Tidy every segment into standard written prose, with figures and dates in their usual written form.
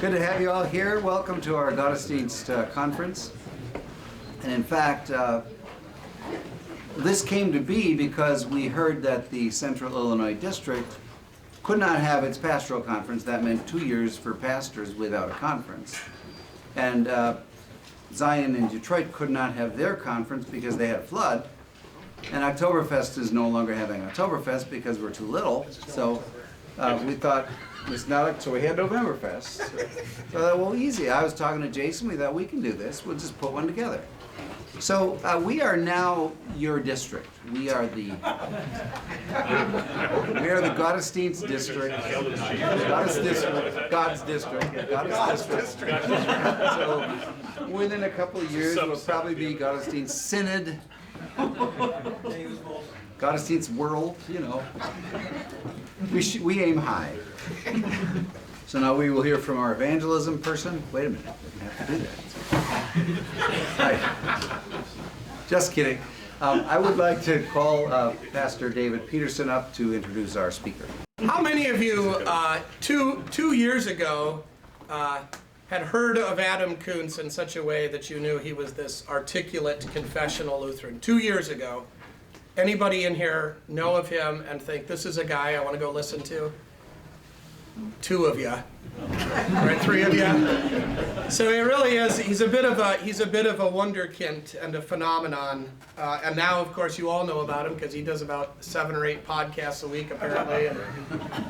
Good to have you all here. Welcome to our Gottesdienst conference. And in fact, this came to be because we heard that the Central Illinois District could not have its pastoral conference. That meant 2 years for pastors without a conference. And Zion and Detroit could not have their conference because they had a flood. And Oktoberfest is no longer having Oktoberfest because we're too little. So we thought, it's not, so we had Novemberfest. So well, easy. I was talking to Jason. We thought we can do this. We'll just put one together. So we are now your district. We are the Gottesdienst district. God's district. So within a couple of years, we'll probably be Gottesdienst Synod. Gottesdienst world, you know. We aim high. So now we will hear from our evangelism person. Wait a minute, we have to do that. Right. Just kidding. I would like to call Pastor David Peterson up to introduce our speaker. How many of you two years ago had heard of Adam Koontz in such a way that you knew he was this articulate confessional Lutheran? 2 years ago. Anybody in here know of him and think, this is a guy I want to go listen to? 2 of you, right? 3 of you. So he really is. He's a bit of a wonderkind and a phenomenon. And now, of course, you all know about him because he does about 7 or 8 podcasts a week, apparently. And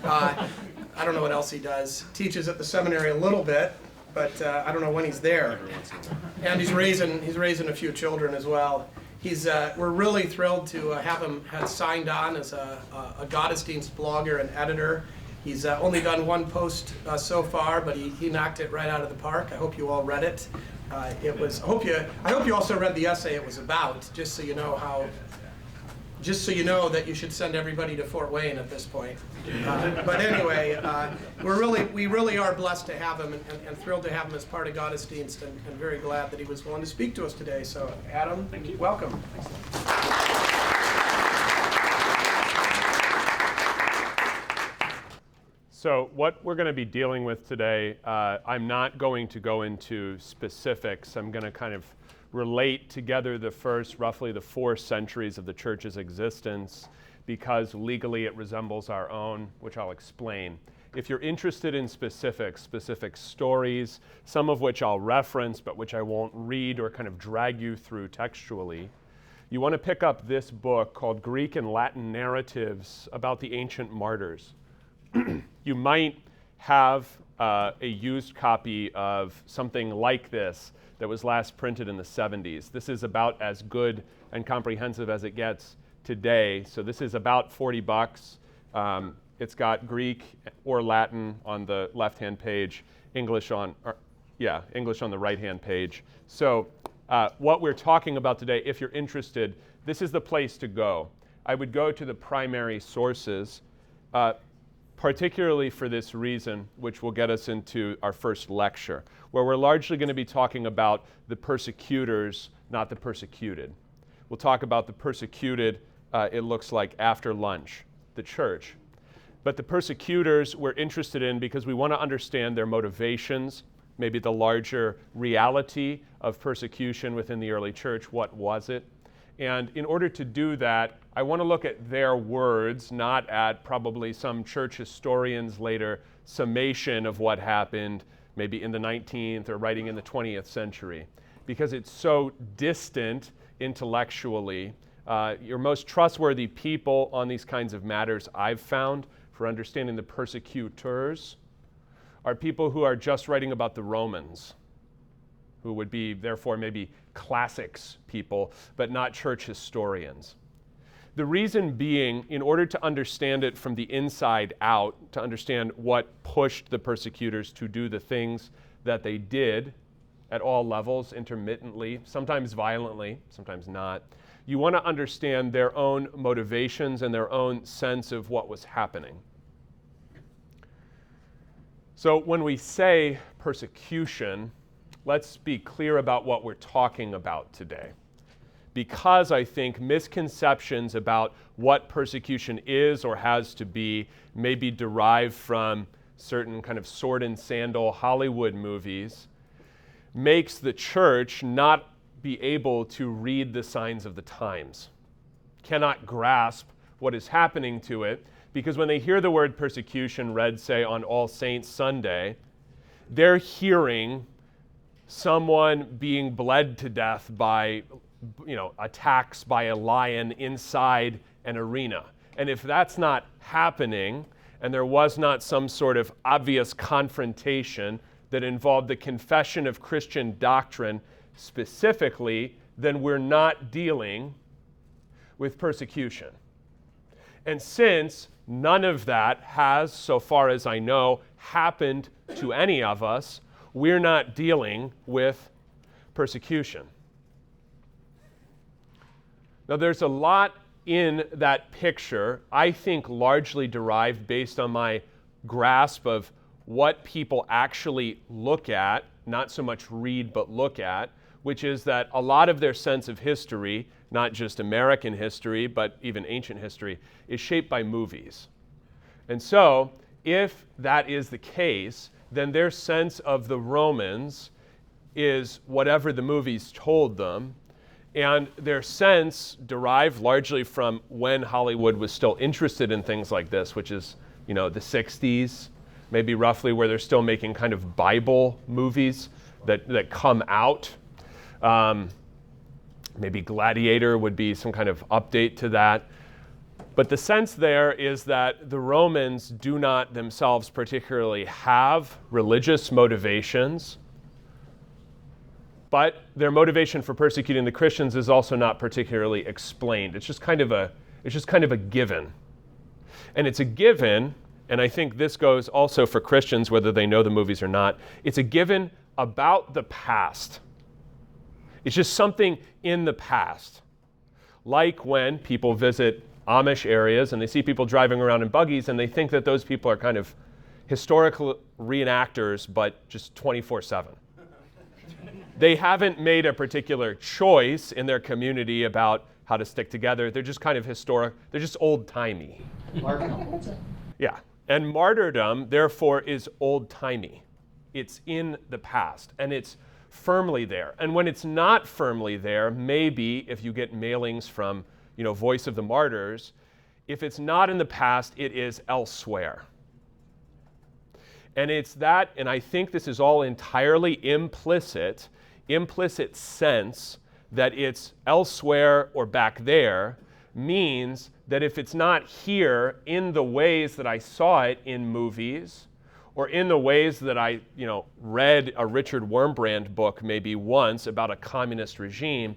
I don't know what else he does. Teaches at the seminary a little bit, but I don't know when he's there. And he's raising a few children as well. We're really thrilled to have him signed on as a Gottesdienst blogger and editor. He's only done 1 post so far, but he knocked it right out of the park. I hope you all read it. I hope you also read the essay it was about, just so you know that you should send everybody to Fort Wayne at this point. But anyway, we really are blessed to have him and thrilled to have him as part of Gottesdienst and very glad that he was willing to speak to us today. So Adam, thank you. Welcome. So what we're going to be dealing with today, I'm not going to go into specifics. I'm going to kind of relate together roughly the 4 centuries of the church's existence, because legally it resembles our own, which I'll explain. If you're interested in specific stories, some of which I'll reference, but which I won't read or kind of drag you through textually, you want to pick up this book called Greek and Latin Narratives about the Ancient Martyrs. You might have a used copy of something like this that was last printed in the 70s. This is about as good and comprehensive as it gets today. So this is about $40. It's got Greek or Latin on the left-hand page, English on the right-hand page. So what we're talking about today, if you're interested, this is the place to go. I would go to the primary sources, particularly for this reason, which will get us into our first lecture, where we're largely going to be talking about the persecutors, not the persecuted. We'll talk about the persecuted, it looks like, after lunch, the church. But the persecutors we're interested in because we want to understand their motivations, maybe the larger reality of persecution within the early church. What was it? And in order to do that, I want to look at their words, not at probably some church historian's later summation of what happened maybe in the 19th or writing in the 20th century, because it's so distant intellectually. Your most trustworthy people on these kinds of matters I've found for understanding the persecutors are people who are just writing about the Romans, who would be therefore maybe classics people, but not church historians. The reason being, in order to understand it from the inside out, to understand what pushed the persecutors to do the things that they did at all levels, intermittently, sometimes violently, sometimes not, you want to understand their own motivations and their own sense of what was happening. So when we say persecution, let's be clear about what we're talking about today. Because I think misconceptions about what persecution is or has to be may be derived from certain kind of sword and sandal Hollywood movies, makes the church not be able to read the signs of the times, cannot grasp what is happening to it, because when they hear the word persecution read, say, on All Saints Sunday, they're hearing someone being bled to death by, attacks by a lion inside an arena. And if that's not happening, and there was not some sort of obvious confrontation that involved the confession of Christian doctrine specifically, then we're not dealing with persecution. And since none of that has, so far as I know, happened to any of us, we're not dealing with persecution. Now, there's a lot in that picture, I think largely derived based on my grasp of what people actually look at, not so much read, but look at, which is that a lot of their sense of history, not just American history, but even ancient history, is shaped by movies. And so, if that is the case, then their sense of the Romans is whatever the movies told them, and their sense derived largely from when Hollywood was still interested in things like this, which is, the 60s, maybe roughly, where they're still making kind of Bible movies that come out. Maybe Gladiator would be some kind of update to that. But the sense there is that the Romans do not themselves particularly have religious motivations, but their motivation for persecuting the Christians is also not particularly explained. It's just kind of a given. And it's a given, and I think this goes also for Christians, whether they know the movies or not, it's a given about the past. It's just something in the past. Like when people visit Amish areas and they see people driving around in buggies and they think that those people are kind of historical reenactors, but just 24/7. They haven't made a particular choice in their community about how to stick together. They're just kind of historic. They're just old-timey. Yeah. And martyrdom, therefore, is old-timey. It's in the past, and it's firmly there. And when it's not firmly there, maybe if you get mailings from, Voice of the Martyrs, if it's not in the past, it is elsewhere. And it's that, and I think this is all entirely implicit sense that it's elsewhere or back there means that if it's not here in the ways that I saw it in movies, or in the ways that I, read a Richard Wurmbrand book maybe once about a communist regime,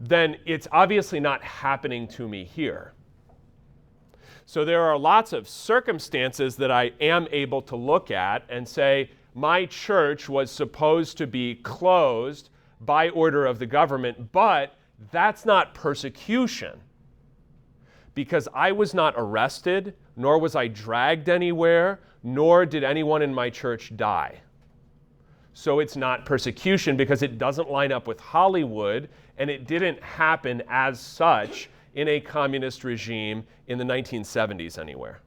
then it's obviously not happening to me here. So there are lots of circumstances that I am able to look at and say, my church was supposed to be closed by order of the government, but that's not persecution. Because I was not arrested, nor was I dragged anywhere, nor did anyone in my church die. So it's not persecution because it doesn't line up with Hollywood, and it didn't happen as such in a communist regime in the 1970s anywhere.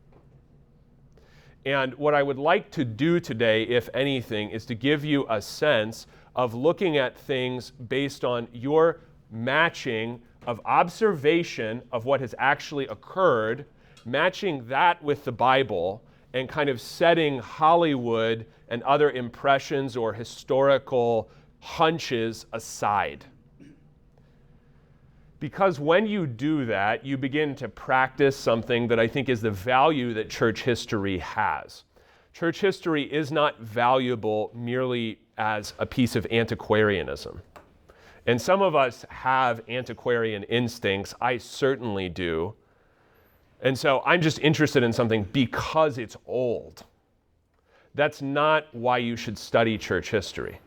And what I would like to do today, if anything, is to give you a sense of looking at things based on your matching of observation of what has actually occurred, matching that with the Bible, and kind of setting Hollywood and other impressions or historical hunches aside. Because when you do that, you begin to practice something that I think is the value that church history has. Church history is not valuable merely as a piece of antiquarianism. And some of us have antiquarian instincts. I certainly do. And so I'm just interested in something because it's old. That's not why you should study church history.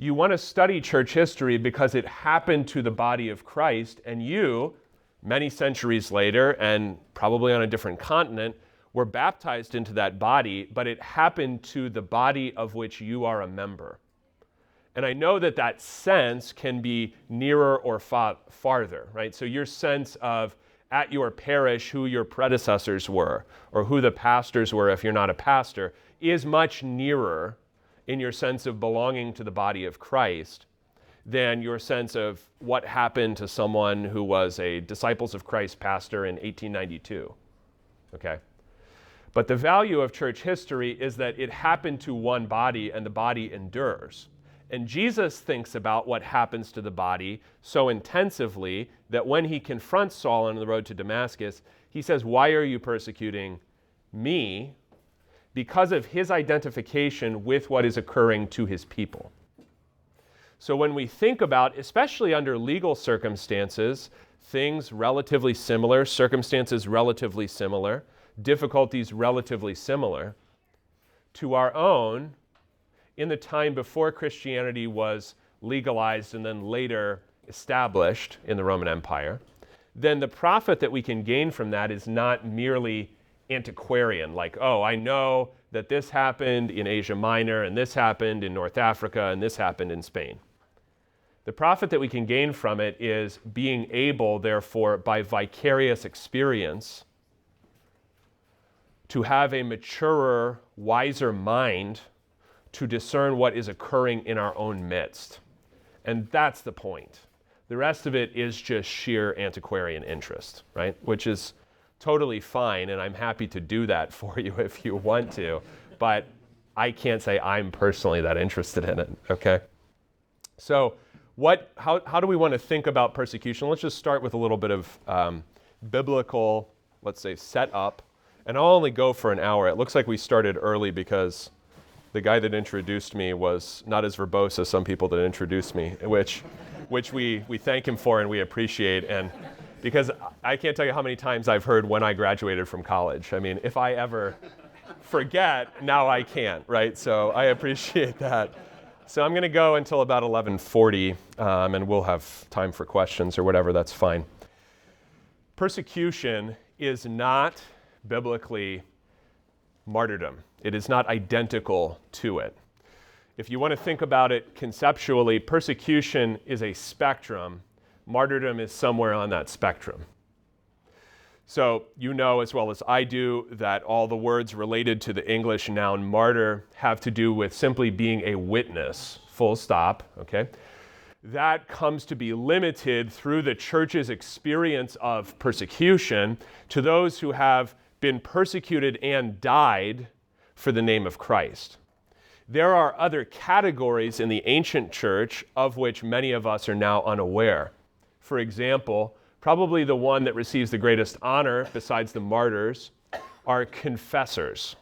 You want to study church history because it happened to the body of Christ, and you, many centuries later, and probably on a different continent, were baptized into that body, but it happened to the body of which you are a member. And I know that that sense can be nearer or farther, right? So your sense of at your parish who your predecessors were, or who the pastors were if you're not a pastor, is much nearer in your sense of belonging to the body of Christ than your sense of what happened to someone who was a Disciples of Christ pastor in 1892. Okay? But the value of church history is that it happened to one body and the body endures. And Jesus thinks about what happens to the body so intensively that when he confronts Saul on the road to Damascus, he says, "Why are you persecuting me?" Because of his identification with what is occurring to his people. So when we think about, especially under legal circumstances, things relatively similar, circumstances relatively similar, difficulties relatively similar to our own in the time before Christianity was legalized and then later established in the Roman Empire, then the profit that we can gain from that is not merely antiquarian, like, oh, I know that this happened in Asia Minor and this happened in North Africa and this happened in Spain. The profit that we can gain from it is being able, therefore, by vicarious experience, to have a maturer, wiser mind to discern what is occurring in our own midst. And that's the point. The rest of it is just sheer antiquarian interest, right? Which is totally fine, and I'm happy to do that for you if you want to, but I can't say I'm personally that interested in it, okay? So how do we want to think about persecution? Let's just start with a little bit of biblical, let's say, setup. And I'll only go for an hour. It looks like we started early because the guy that introduced me was not as verbose as some people that introduced me, which we thank him for and we appreciate. And because I can't tell you how many times I've heard when I graduated from college. I mean, if I ever forget, now I can't, right? So I appreciate that. So I'm going to go until about 11:40, and we'll have time for questions or whatever, that's fine. Persecution is not biblically martyrdom. It is not identical to it. If you want to think about it conceptually, persecution is a spectrum. Martyrdom is somewhere on that spectrum. So you know as well as I do that all the words related to the English noun martyr have to do with simply being a witness, full stop, okay? That comes to be limited through the church's experience of persecution to those who have been persecuted and died for the name of Christ. There are other categories in the ancient church of which many of us are now unaware. For example, probably the one that receives the greatest honor besides the martyrs are confessors.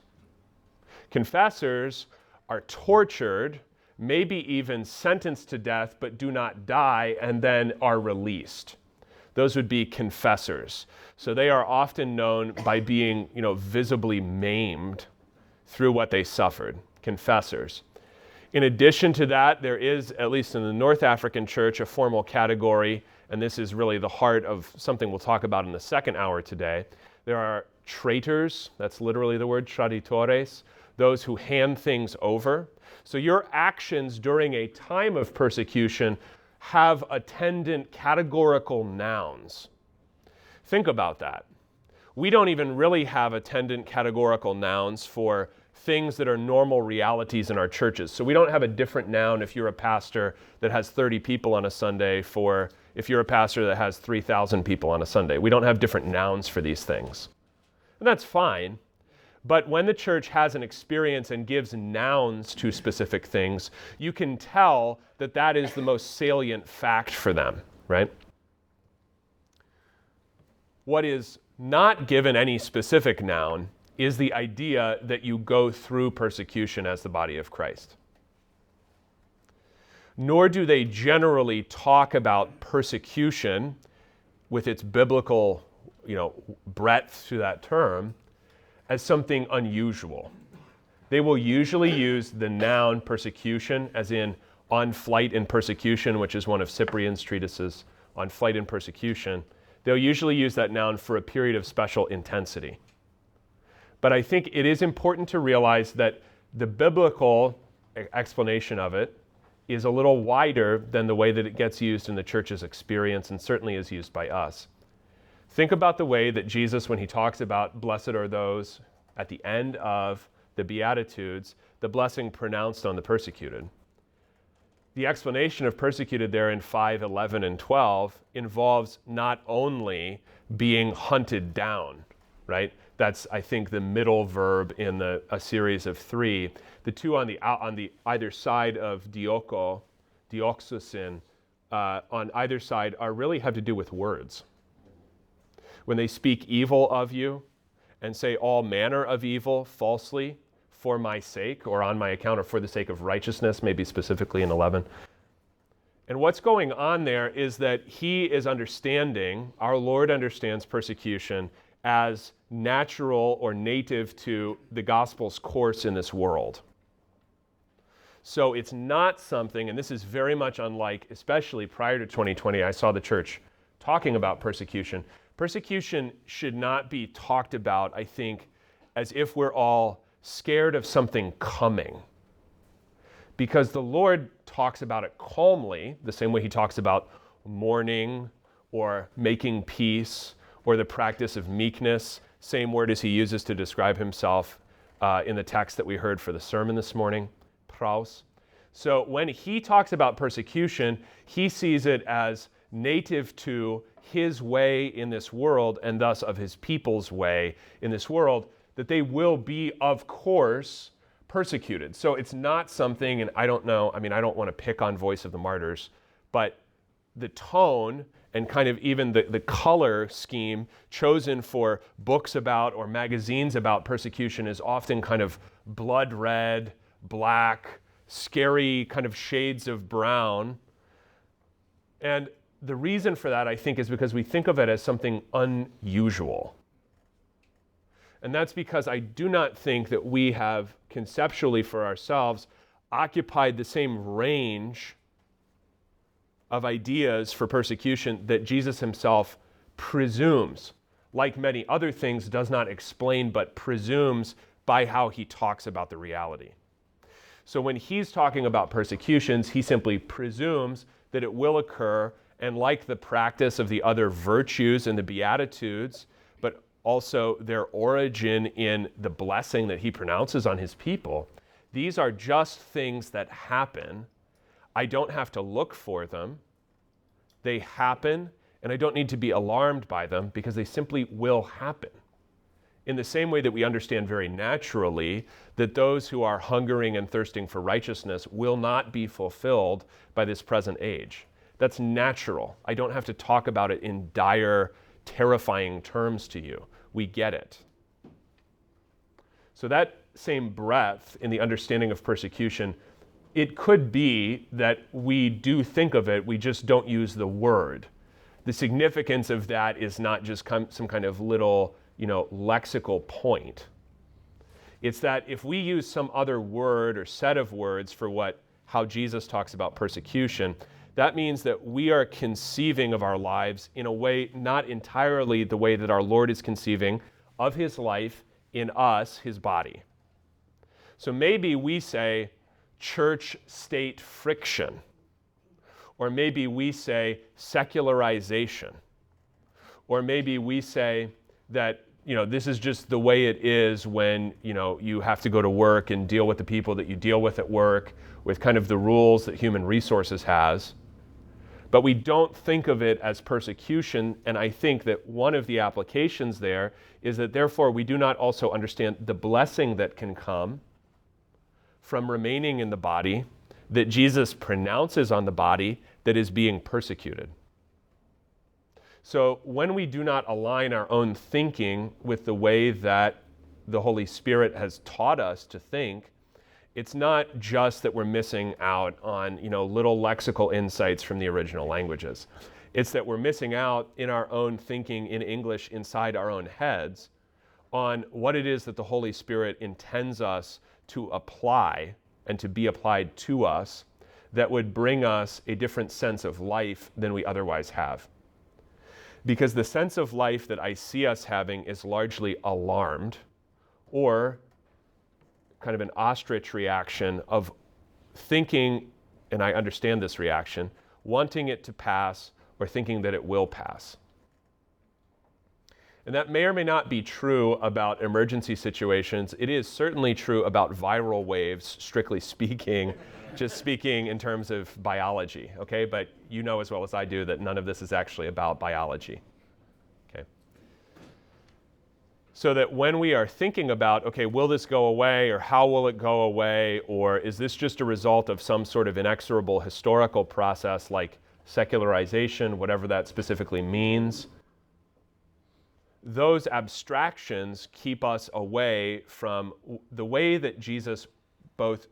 Confessors are tortured, maybe even sentenced to death, but do not die and then are released. Those would be confessors. So they are often known by being, visibly maimed through what they suffered, confessors. In addition to that, there is, at least in the North African church, a formal category, and this is really the heart of something we'll talk about in the second hour today. There are traitors, that's literally the word, traditores, those who hand things over. So your actions during a time of persecution have attendant categorical nouns. Think about that. We don't even really have attendant categorical nouns for things that are normal realities in our churches. So we don't have a different noun if you're a pastor that has 30 people on a Sunday for if you're a pastor that has 3,000 people on a Sunday. We don't have different nouns for these things. And that's fine. But when the church has an experience and gives nouns to specific things, you can tell that that is the most salient fact for them, right? What is not given any specific noun is the idea that you go through persecution as the body of Christ. Nor do they generally talk about persecution with its biblical, breadth to that term as something unusual. They will usually use the noun persecution, as in on flight in persecution, which is one of Cyprian's treatises on flight in persecution. They'll usually use that noun for a period of special intensity. But I think it is important to realize that the biblical explanation of it is a little wider than the way that it gets used in the church's experience and certainly is used by us. Think about the way that Jesus, when he talks about blessed are those at the end of the Beatitudes, the blessing pronounced on the persecuted. The explanation of persecuted there in 5, 11, and 12 involves not only being hunted down, right? That's, I think, the middle verb in a series of 3. The two on the either side of dioxosin, on either side really have to do with words. When they speak evil of you and say all manner of evil falsely for my sake or on my account or for the sake of righteousness, maybe specifically in 11. And what's going on there is that he is understanding, our Lord understands persecution as natural or native to the gospel's course in this world. So it's not something, and this is very much unlike, especially prior to 2020, I saw the church talking about persecution. Persecution should not be talked about, I think, as if we're all scared of something coming. Because the Lord talks about it calmly, the same way he talks about mourning or making peace or the practice of meekness, same word as he uses to describe himself in the text that we heard for the sermon this morning, praus. So when he talks about persecution, he sees it as native to his way in this world and thus of his people's way in this world, that they will be, of course, persecuted. So it's not something, and I don't know, I don't want to pick on Voice of the Martyrs, but the tone and kind of even the color scheme chosen for books about or magazines about persecution is often kind of blood red, black, scary kind of shades of brown. And the reason for that, I think, is because we think of it as something unusual. And that's because I do not think that we have conceptually for ourselves occupied the same range of ideas for persecution that Jesus himself presumes, like many other things, does not explain, but presumes by how he talks about the reality. So when he's talking about persecutions, he simply presumes that it will occur, and like the practice of the other virtues in the Beatitudes, but also their origin in the blessing that he pronounces on his people, these are just things that happen. I don't have to look for them. They happen, and I don't need to be alarmed by them because they simply will happen. In the same way that we understand very naturally that those who are hungering and thirsting for righteousness will not be fulfilled by this present age. That's natural. I don't have to talk about it in dire, terrifying terms to you. We get it. So that same breadth in the understanding of persecution, it could be that we do think of it, we just don't use the word. The significance of that is not just some kind of little, lexical point. It's that if we use some other word or set of words for how Jesus talks about persecution, that means that we are conceiving of our lives in a way not entirely the way that our Lord is conceiving of his life in us, his body. So maybe we say church-state friction, or maybe we say secularization, or maybe we say that this is just the way it is when you have to go to work and deal with the people that you deal with at work, with kind of the rules that human resources has. But we don't think of it as persecution, and I think that one of the applications there is that therefore we do not also understand the blessing that can come from remaining in the body that Jesus pronounces on the body that is being persecuted. So when we do not align our own thinking with the way that the Holy Spirit has taught us to think, it's not just that we're missing out on, little lexical insights from the original languages. It's that we're missing out in our own thinking in English inside our own heads on what it is that the Holy Spirit intends us to apply and to be applied to us that would bring us a different sense of life than we otherwise have. Because the sense of life that I see us having is largely alarmed, or kind of an ostrich reaction of thinking, and I understand this reaction, wanting it to pass or thinking that it will pass. And that may or may not be true about emergency situations. It is certainly true about viral waves, strictly speaking, just speaking in terms of biology, okay? But you know as well as I do that none of this is actually about biology, okay? So that when we are thinking about, okay, will this go away, or how will it go away, or is this just a result of some sort of inexorable historical process like secularization, whatever that specifically means, those abstractions keep us away from the way that Jesus both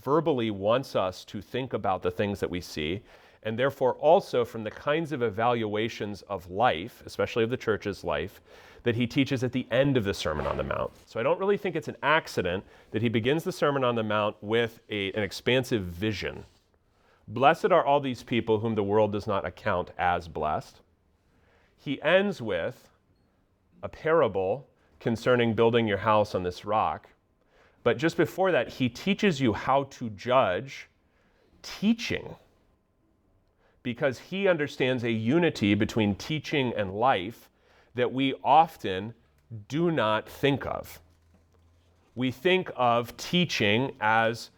verbally wants us to think about the things that we see, and therefore also from the kinds of evaluations of life, especially of the church's life, that he teaches at the end of the Sermon on the Mount. So I don't really think it's an accident that he begins the Sermon on the Mount with an expansive vision. Blessed are all these people whom the world does not account as blessed. He ends with a parable concerning building your house on this rock. But just before that, he teaches you how to judge teaching, because he understands a unity between teaching and life that we often do not think of. We think of teaching as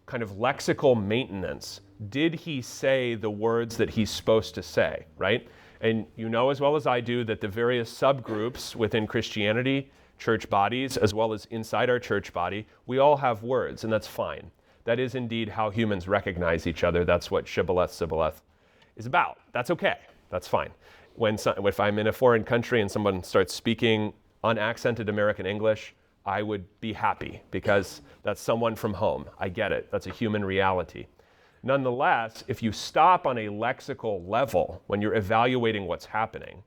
kind of lexical maintenance. Did he say the words that he's supposed to say, right? And you know as well as I do that the various subgroups within Christianity, church bodies, as well as inside our church body, we all have words, and that's fine. That is indeed how humans recognize each other. That's what shibboleth, sibboleth is about. That's okay. That's fine. If I'm in a foreign country and someone starts speaking unaccented American English, I would be happy because that's someone from home. I get it. That's a human reality. Nonetheless, if you stop on a lexical level when you're evaluating what's happening,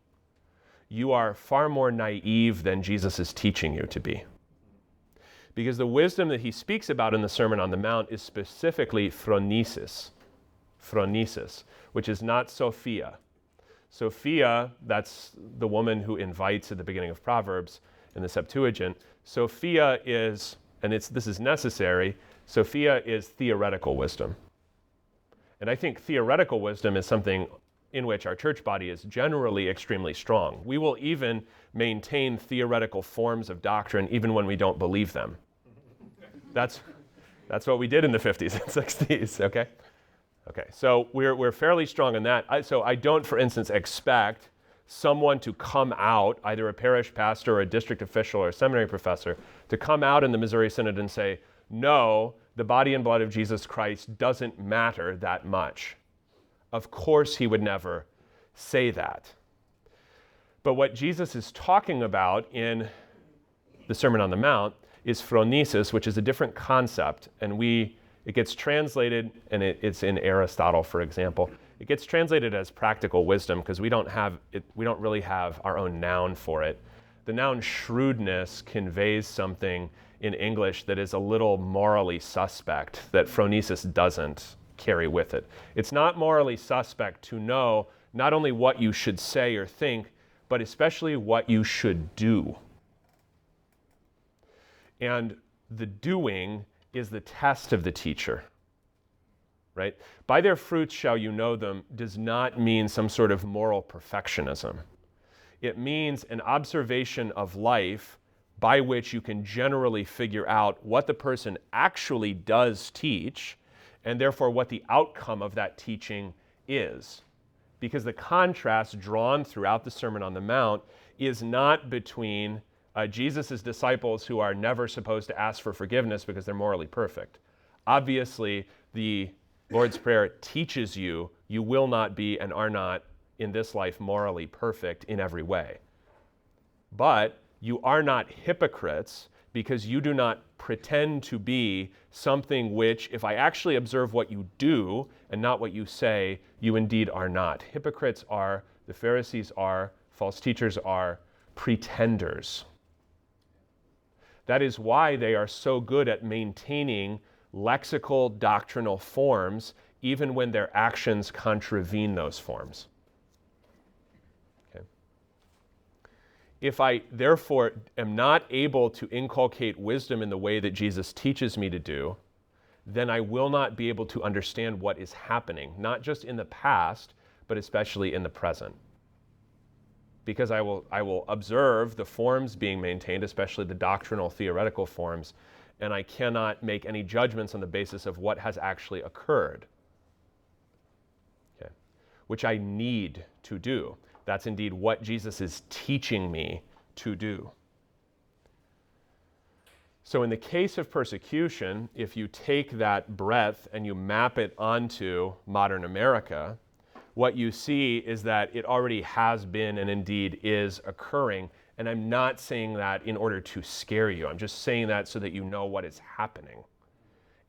you are far more naive than Jesus is teaching you to be. Because the wisdom that he speaks about in the Sermon on the Mount is specifically phronesis, which is not Sophia. Sophia, that's the woman who invites at the beginning of Proverbs in the Septuagint. Sophia is, and this is necessary, Sophia is theoretical wisdom. And I think theoretical wisdom is something in which our church body is generally extremely strong. We will even maintain theoretical forms of doctrine even when we don't believe them. That's what we did in the 50s and 60s, okay? Okay, so we're fairly strong in that. So I don't, for instance, expect someone to come out, either a parish pastor or a district official or a seminary professor, to come out in the Missouri Synod and say, no, the body and blood of Jesus Christ doesn't matter that much. Of course he would never say that. But what Jesus is talking about in the Sermon on the Mount is phronesis, which is a different concept, and it gets translated, and it's in Aristotle, for example. It gets translated as practical wisdom because we don't really have our own noun for it. The noun shrewdness conveys something in English that is a little morally suspect that phronesis doesn't carry with it. It's not morally suspect to know not only what you should say or think, but especially what you should do. And the doing is the test of the teacher, right? By their fruits shall you know them does not mean some sort of moral perfectionism. It means an observation of life by which you can generally figure out what the person actually does teach, and therefore what the outcome of that teaching is. Because the contrast drawn throughout the Sermon on the Mount is not between Jesus' disciples who are never supposed to ask for forgiveness because they're morally perfect. Obviously, the Lord's Prayer teaches you will not be and are not in this life morally perfect in every way. But you are not hypocrites because you do not pretend to be something which, if I actually observe what you do and not what you say, you indeed are not. Hypocrites are, the Pharisees are, false teachers are pretenders. That is why they are so good at maintaining lexical doctrinal forms even when their actions contravene those forms. Okay. If I therefore am not able to inculcate wisdom in the way that Jesus teaches me to do, then I will not be able to understand what is happening, not just in the past, but especially in the present. because I will observe the forms being maintained, especially the doctrinal theoretical forms, and I cannot make any judgments on the basis of what has actually occurred, okay, which I need to do. That's indeed what Jesus is teaching me to do. So in the case of persecution, if you take that breadth and you map it onto modern America, what you see is that it already has been and indeed is occurring. And I'm not saying that in order to scare you. I'm just saying that so that you know what is happening.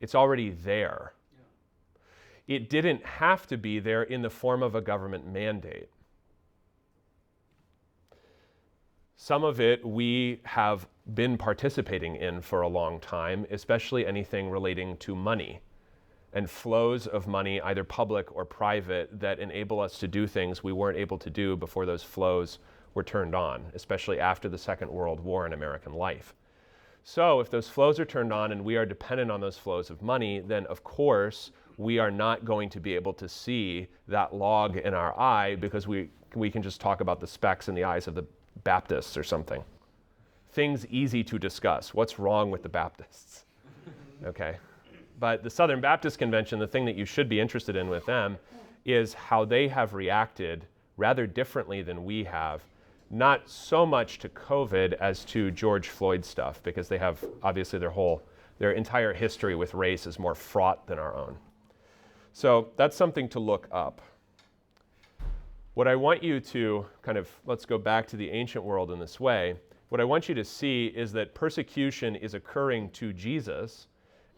It's already there. It didn't have to be there in the form of a government mandate. Some of it we have been participating in for a long time, especially anything relating to money and flows of money, either public or private, that enable us to do things we weren't able to do before those flows were turned on, especially after the Second World War in American life. So if those flows are turned on and we are dependent on those flows of money, then of course we are not going to be able to see that log in our eye, because we can just talk about the specks in the eyes of the Baptists or something. Things easy to discuss. What's wrong with the Baptists? Okay. But the Southern Baptist Convention, the thing that you should be interested in with them is how they have reacted rather differently than we have, not so much to COVID as to George Floyd stuff, because they have obviously their entire history with race is more fraught than our own. So that's something to look up. What I want you to let's go back to the ancient world in this way. What I want you to see is that persecution is occurring to Jesus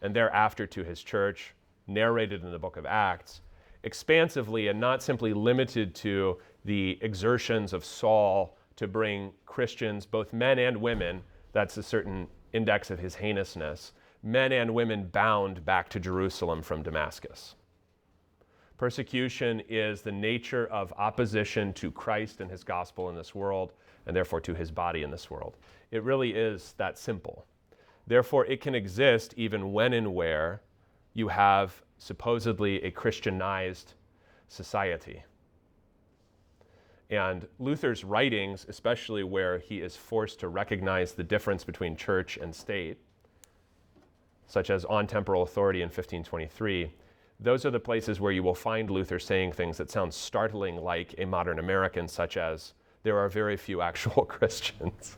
and thereafter to his church, narrated in the book of Acts, expansively and not simply limited to the exertions of Saul to bring Christians, both men and women, that's a certain index of his heinousness, men and women bound back to Jerusalem from Damascus. Persecution is the nature of opposition to Christ and his gospel in this world, and therefore to his body in this world. It really is that simple. Therefore, it can exist even when and where you have supposedly a Christianized society. And Luther's writings, especially where he is forced to recognize the difference between church and state, such as On Temporal Authority in 1523, those are the places where you will find Luther saying things that sound startling like a modern American, such as, there are very few actual Christians.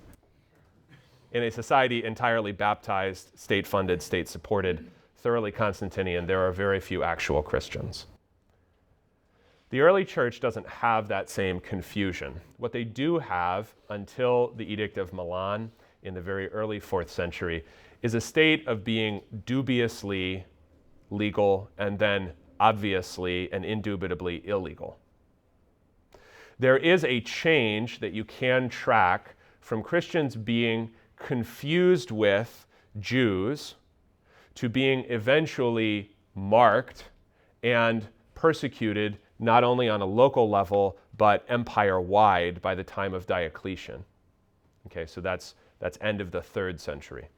In a society entirely baptized, state-funded, state-supported, thoroughly Constantinian, there are very few actual Christians. The early church doesn't have that same confusion. What they do have until the Edict of Milan in the very early 4th century is a state of being dubiously legal and then obviously and indubitably illegal. There is a change that you can track from Christians being confused with Jews to being eventually marked and persecuted not only on a local level but empire-wide by the time of Diocletian. Okay, so that's end of the 3rd century.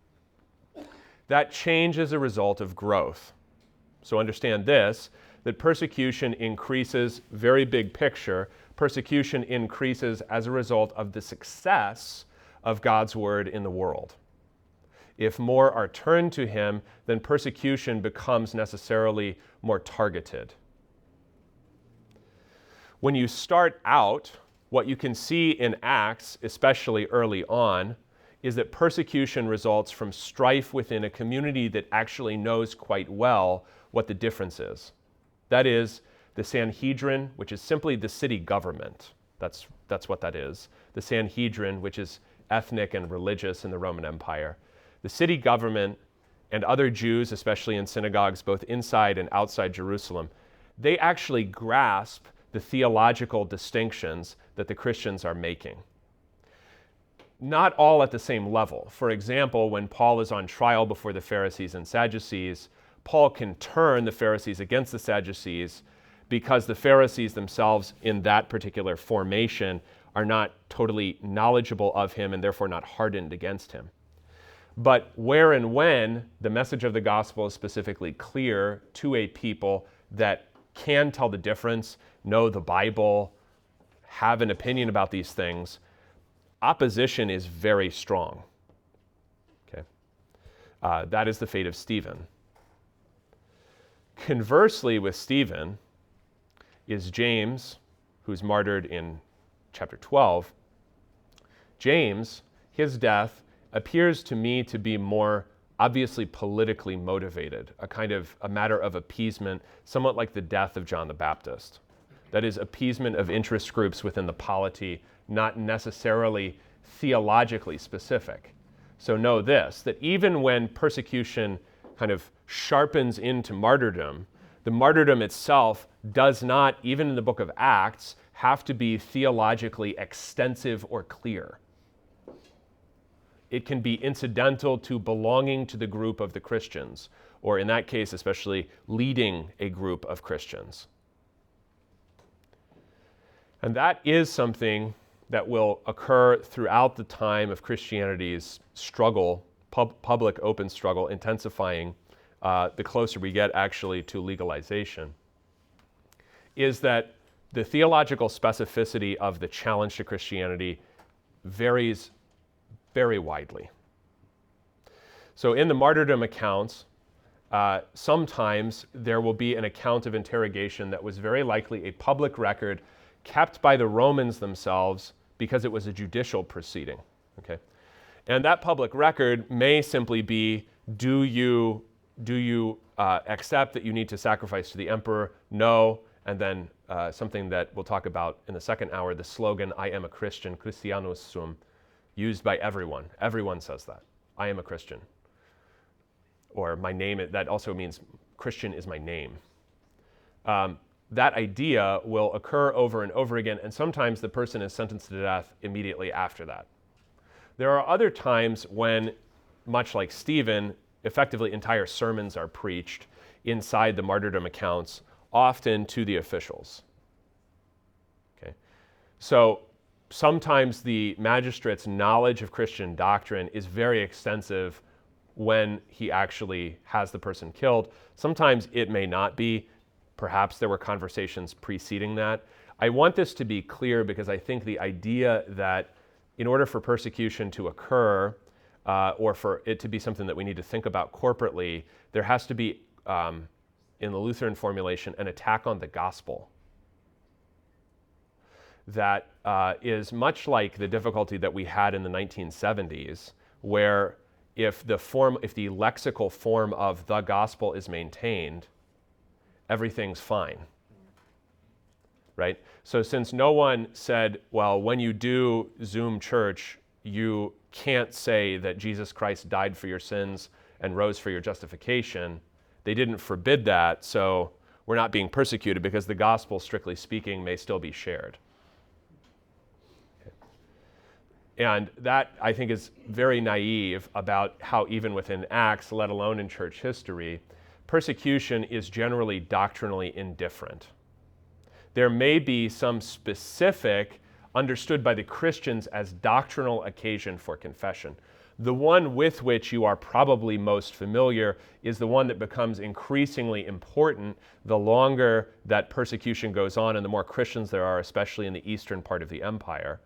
That change is a result of growth. So understand this, that persecution increases, very big picture, persecution increases as a result of the success of God's word in the world. If more are turned to him, then persecution becomes necessarily more targeted. When you start out, what you can see in Acts, especially early on, is that persecution results from strife within a community that actually knows quite well what the difference is. That is, the Sanhedrin, which is simply the city government. That's what that is. The Sanhedrin, which is ethnic and religious in the Roman Empire. The city government and other Jews, especially in synagogues both inside and outside Jerusalem, they actually grasp the theological distinctions that the Christians are making. Not all at the same level. For example, when Paul is on trial before the Pharisees and Sadducees, Paul can turn the Pharisees against the Sadducees because the Pharisees themselves in that particular formation are not totally knowledgeable of him and therefore not hardened against him. But where and when the message of the gospel is specifically clear to a people that can tell the difference, know the Bible, have an opinion about these things, opposition is very strong. Okay, that is the fate of Stephen. Conversely, with Stephen is James, who's martyred in chapter 12. James, his death appears to me to be more obviously politically motivated, a matter of appeasement, somewhat like the death of John the Baptist. That is, appeasement of interest groups within the polity, not necessarily theologically specific. So know this, that even when persecution kind of sharpens into martyrdom, the martyrdom itself does not, even in the book of Acts, have to be theologically extensive or clear. It can be incidental to belonging to the group of the Christians, or in that case, especially leading a group of Christians. And that is something that will occur throughout the time of Christianity's struggle, public open struggle, intensifying the closer we get actually to legalization, is that the theological specificity of the challenge to Christianity varies very widely. So in the martyrdom accounts, sometimes there will be an account of interrogation that was very likely a public record kept by the Romans themselves because it was a judicial proceeding. Okay? And that public record may simply be, do you accept that you need to sacrifice to the emperor? No. And then something that we'll talk about in the second hour, the slogan, I am a Christian, Christianus sum, used by everyone. Everyone says that. I am a Christian. Or my name, that also means Christian is my name. That idea will occur over and over again, and sometimes the person is sentenced to death immediately after that. There are other times when, much like Stephen, effectively entire sermons are preached inside the martyrdom accounts, often to the officials. Okay? So sometimes the magistrate's knowledge of Christian doctrine is very extensive when he actually has the person killed. Sometimes it may not be. Perhaps there were conversations preceding that. I want this to be clear because I think the idea that in order for persecution to occur, or for it to be something that we need to think about corporately, there has to be, in the Lutheran formulation, an attack on the gospel. That is much like the difficulty that we had in the 1970s, where if the lexical form of the gospel is maintained, everything's fine, right? So since no one said, well, when you do Zoom church, you can't say that Jesus Christ died for your sins and rose for your justification, they didn't forbid that, so we're not being persecuted because the gospel, strictly speaking, may still be shared. And that, I think, is very naive about how even within Acts, let alone in church history, persecution is generally doctrinally indifferent. There may be some specific, understood by the Christians as doctrinal occasion for confession. The one with which you are probably most familiar is the one that becomes increasingly important the longer that persecution goes on and the more Christians there are, especially in the eastern part of the empire.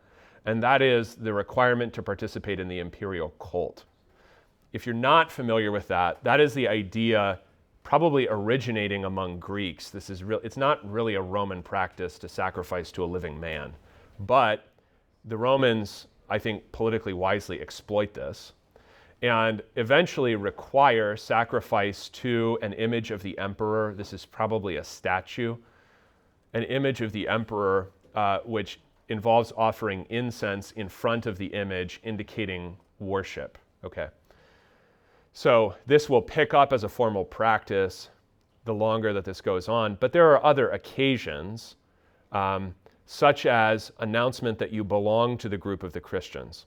And that is the requirement to participate in the imperial cult. If you're not familiar with that, that is the idea probably originating among Greeks. It's not really a Roman practice to sacrifice to a living man. But the Romans, I think, politically wisely exploit this and eventually require sacrifice to an image of the emperor. This is probably a statue, an image of the emperor, which involves offering incense in front of the image, indicating worship. Okay. So this will pick up as a formal practice the longer that this goes on. But there are other occasions, such as announcement that you belong to the group of the Christians.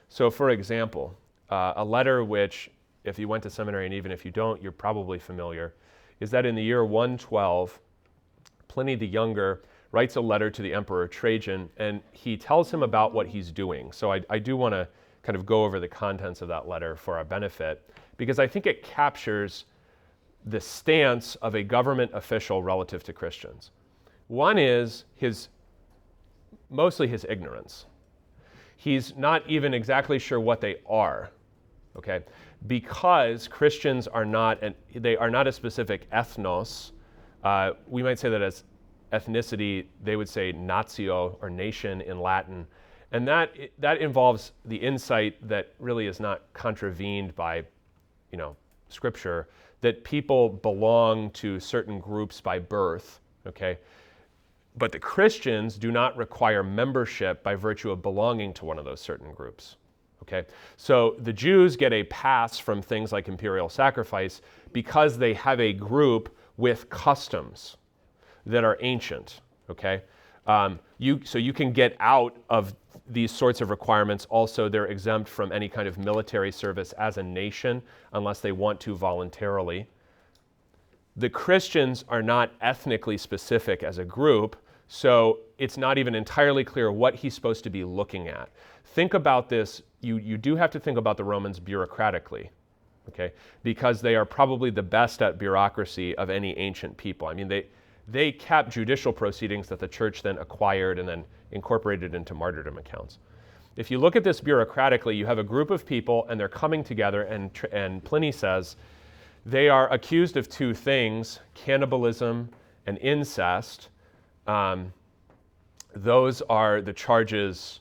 So for example, a letter which, if you went to seminary and even if you don't, you're probably familiar, is that in the year 112, Pliny the Younger writes a letter to the Emperor Trajan, and he tells him about what he's doing. So I do want to kind of go over the contents of that letter for our benefit, because I think it captures the stance of a government official relative to Christians. One is his mostly his ignorance. He's not even exactly sure what they are, okay? Because Christians are not, they are not a specific ethnos. We might say that as ethnicity, they would say natio or nation in Latin. And that involves the insight that really is not contravened by, Scripture, that people belong to certain groups by birth, okay? But the Christians do not require membership by virtue of belonging to one of those certain groups, okay? So the Jews get a pass from things like imperial sacrifice because they have a group with customs that are ancient, okay? So you can get out of these sorts of requirements. Also, they're exempt from any kind of military service as a nation unless they want to voluntarily. The Christians are not ethnically specific as a group, so it's not even entirely clear what he's supposed to be looking at. Think about this. You do have to think about the Romans bureaucratically, okay? Because they are probably the best at bureaucracy of any ancient people. I mean, they kept judicial proceedings that the church then acquired and then incorporated into martyrdom accounts. If you look at this bureaucratically, you have a group of people and they're coming together, and Pliny says they are accused of two things: cannibalism and incest. Those are the charges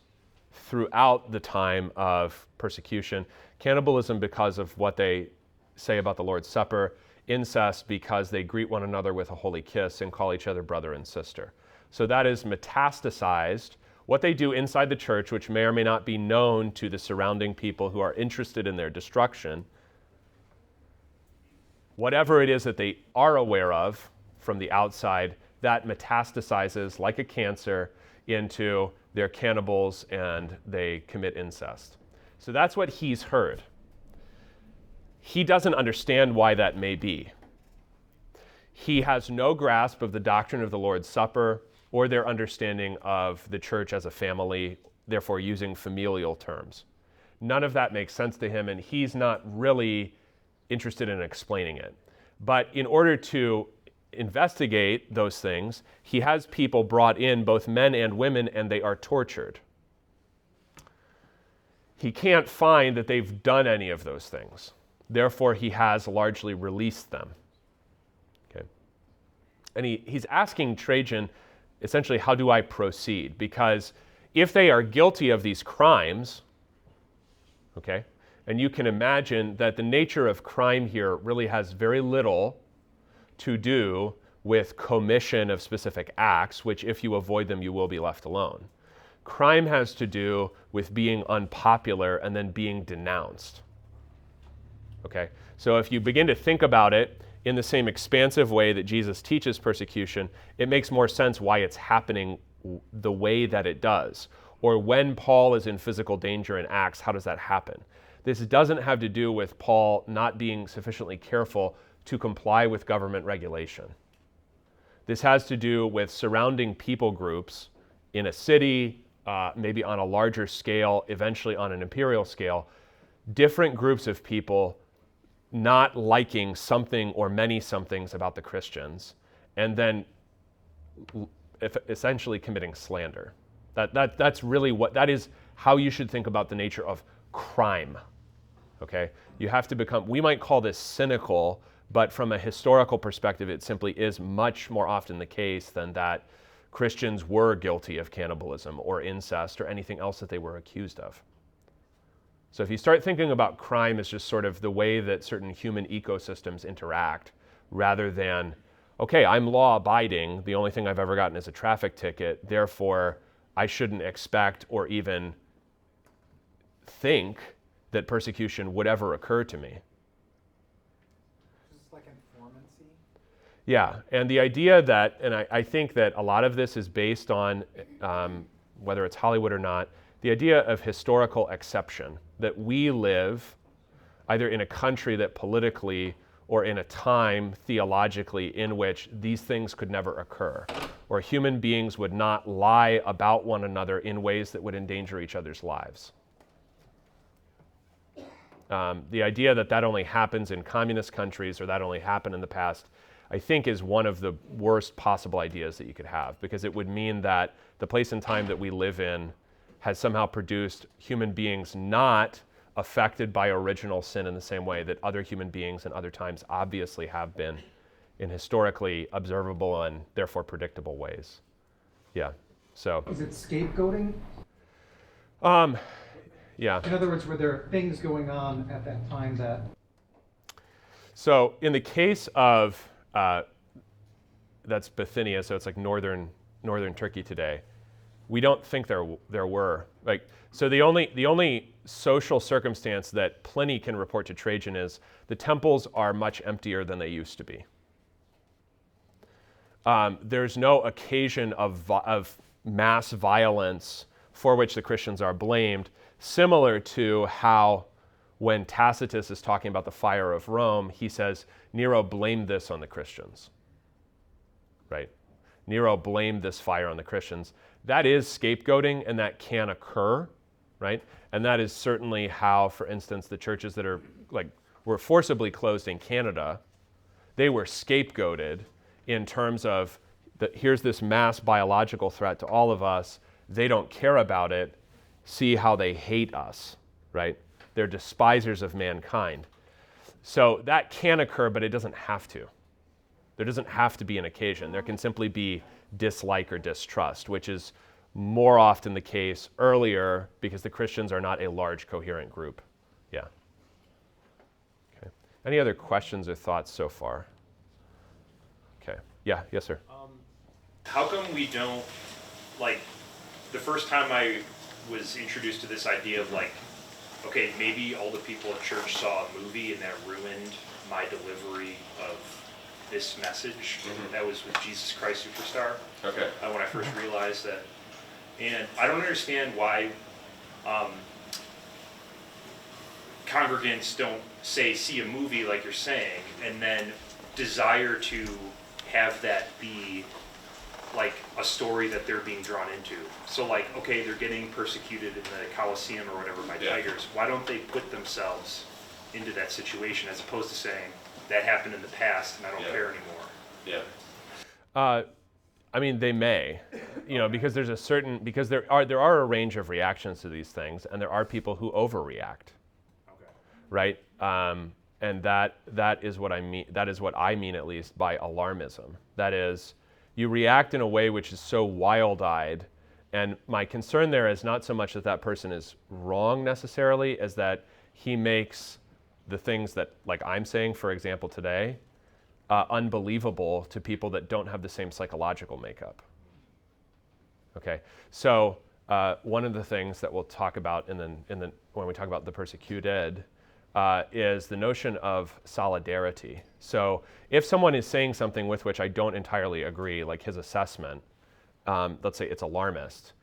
throughout the time of persecution. Cannibalism because of what they say about the Lord's Supper. Incest because they greet one another with a holy kiss and call each other brother and sister. So that is metastasized. What they do inside the church, which may or may not be known to the surrounding people who are interested in their destruction, whatever it is that they are aware of from the outside, that metastasizes like a cancer into their cannibals and they commit incest. So that's what he's heard. He doesn't understand why that may be. He has no grasp of the doctrine of the Lord's Supper or their understanding of the church as a family, therefore using familial terms. None of that makes sense to him, and he's not really interested in explaining it. But in order to investigate those things, he has people brought in, both men and women, and they are tortured. He can't find that they've done any of those things. Therefore, he has largely released them. Okay. And he's asking Trajan, essentially, how do I proceed? Because if they are guilty of these crimes, okay, and you can imagine that the nature of crime here really has very little to do with commission of specific acts, which if you avoid them, you will be left alone. Crime has to do with being unpopular and then being denounced. Okay, so if you begin to think about it in the same expansive way that Jesus teaches persecution, it makes more sense why it's happening the way that it does. Or when Paul is in physical danger in Acts, how does that happen? This doesn't have to do with Paul not being sufficiently careful to comply with government regulation. This has to do with surrounding people groups in a city, maybe on a larger scale, eventually on an imperial scale, different groups of people not liking something or many somethings about the Christians, and then essentially committing slander. That's really that is how you should think about the nature of crime. Okay? You have to become, we might call this cynical, but from a historical perspective, it simply is much more often the case than that Christians were guilty of cannibalism or incest or anything else that they were accused of. So if you start thinking about crime as just sort of the way that certain human ecosystems interact, rather than, okay, I'm law-abiding, the only thing I've ever gotten is a traffic ticket, therefore I shouldn't expect or even think that persecution would ever occur to me. It's like informancy. Yeah, and the idea that, and I think that a lot of this is based on, whether it's Hollywood or not, the idea of historical exception, that we live either in a country that politically or in a time theologically in which these things could never occur, or human beings would not lie about one another in ways that would endanger each other's lives. The idea that that only happens in communist countries or that only happened in the past, I think is one of the worst possible ideas that you could have, because it would mean that the place and time that we live in has somehow produced human beings not affected by original sin in the same way that other human beings in other times obviously have been in historically observable and therefore predictable ways. Yeah, so. Is it scapegoating? Yeah. In other words, were there things going on at that time that... So in the case of, that's Bithynia, so it's like northern Turkey today, we don't think there were. So the only social circumstance that Pliny can report to Trajan is the temples are much emptier than they used to be. There's no occasion of mass violence for which the Christians are blamed, similar to how when Tacitus is talking about the fire of Rome, he says, Nero blamed this on the Christians, right? Nero blamed this fire on the Christians. That is scapegoating, and that can occur, right? And that is certainly how, for instance, the churches that were forcibly closed in Canada, they were scapegoated in terms of here's this mass biological threat to all of us. They don't care about it. See how they hate us, right? They're despisers of mankind. So that can occur, but it doesn't have to. There doesn't have to be an occasion. There can simply be dislike or distrust, which is more often the case earlier because the Christians are not a large coherent group. Yeah. Okay. Any other questions or thoughts so far? Okay. Yeah, yes, sir. How come we don't, the first time I was introduced to this idea of okay, maybe all the people at church saw a movie and that ruined my delivery of this message. Mm-hmm. That was with Jesus Christ Superstar. Okay. When I first realized that. And I don't understand why congregants don't see a movie like you're saying, and then desire to have that be a story that they're being drawn into. So okay, they're getting persecuted in the Colosseum or whatever by tigers. Why don't they put themselves into that situation as opposed to saying, that happened in the past and I don't care anymore? Yeah. I mean, they may, because there are a range of reactions to these things, and there are people who overreact. Okay. Right? And that is what I mean. That is what I mean, at least, by alarmism. That is, you react in a way which is so wild-eyed, and my concern there is not so much that that person is wrong necessarily, as that he makes the things that, I'm saying, for example, today, unbelievable to people that don't have the same psychological makeup. Okay, so one of the things that we'll talk about when we talk about the persecuted is the notion of solidarity. So if someone is saying something with which I don't entirely agree, like his assessment, let's say it's alarmist,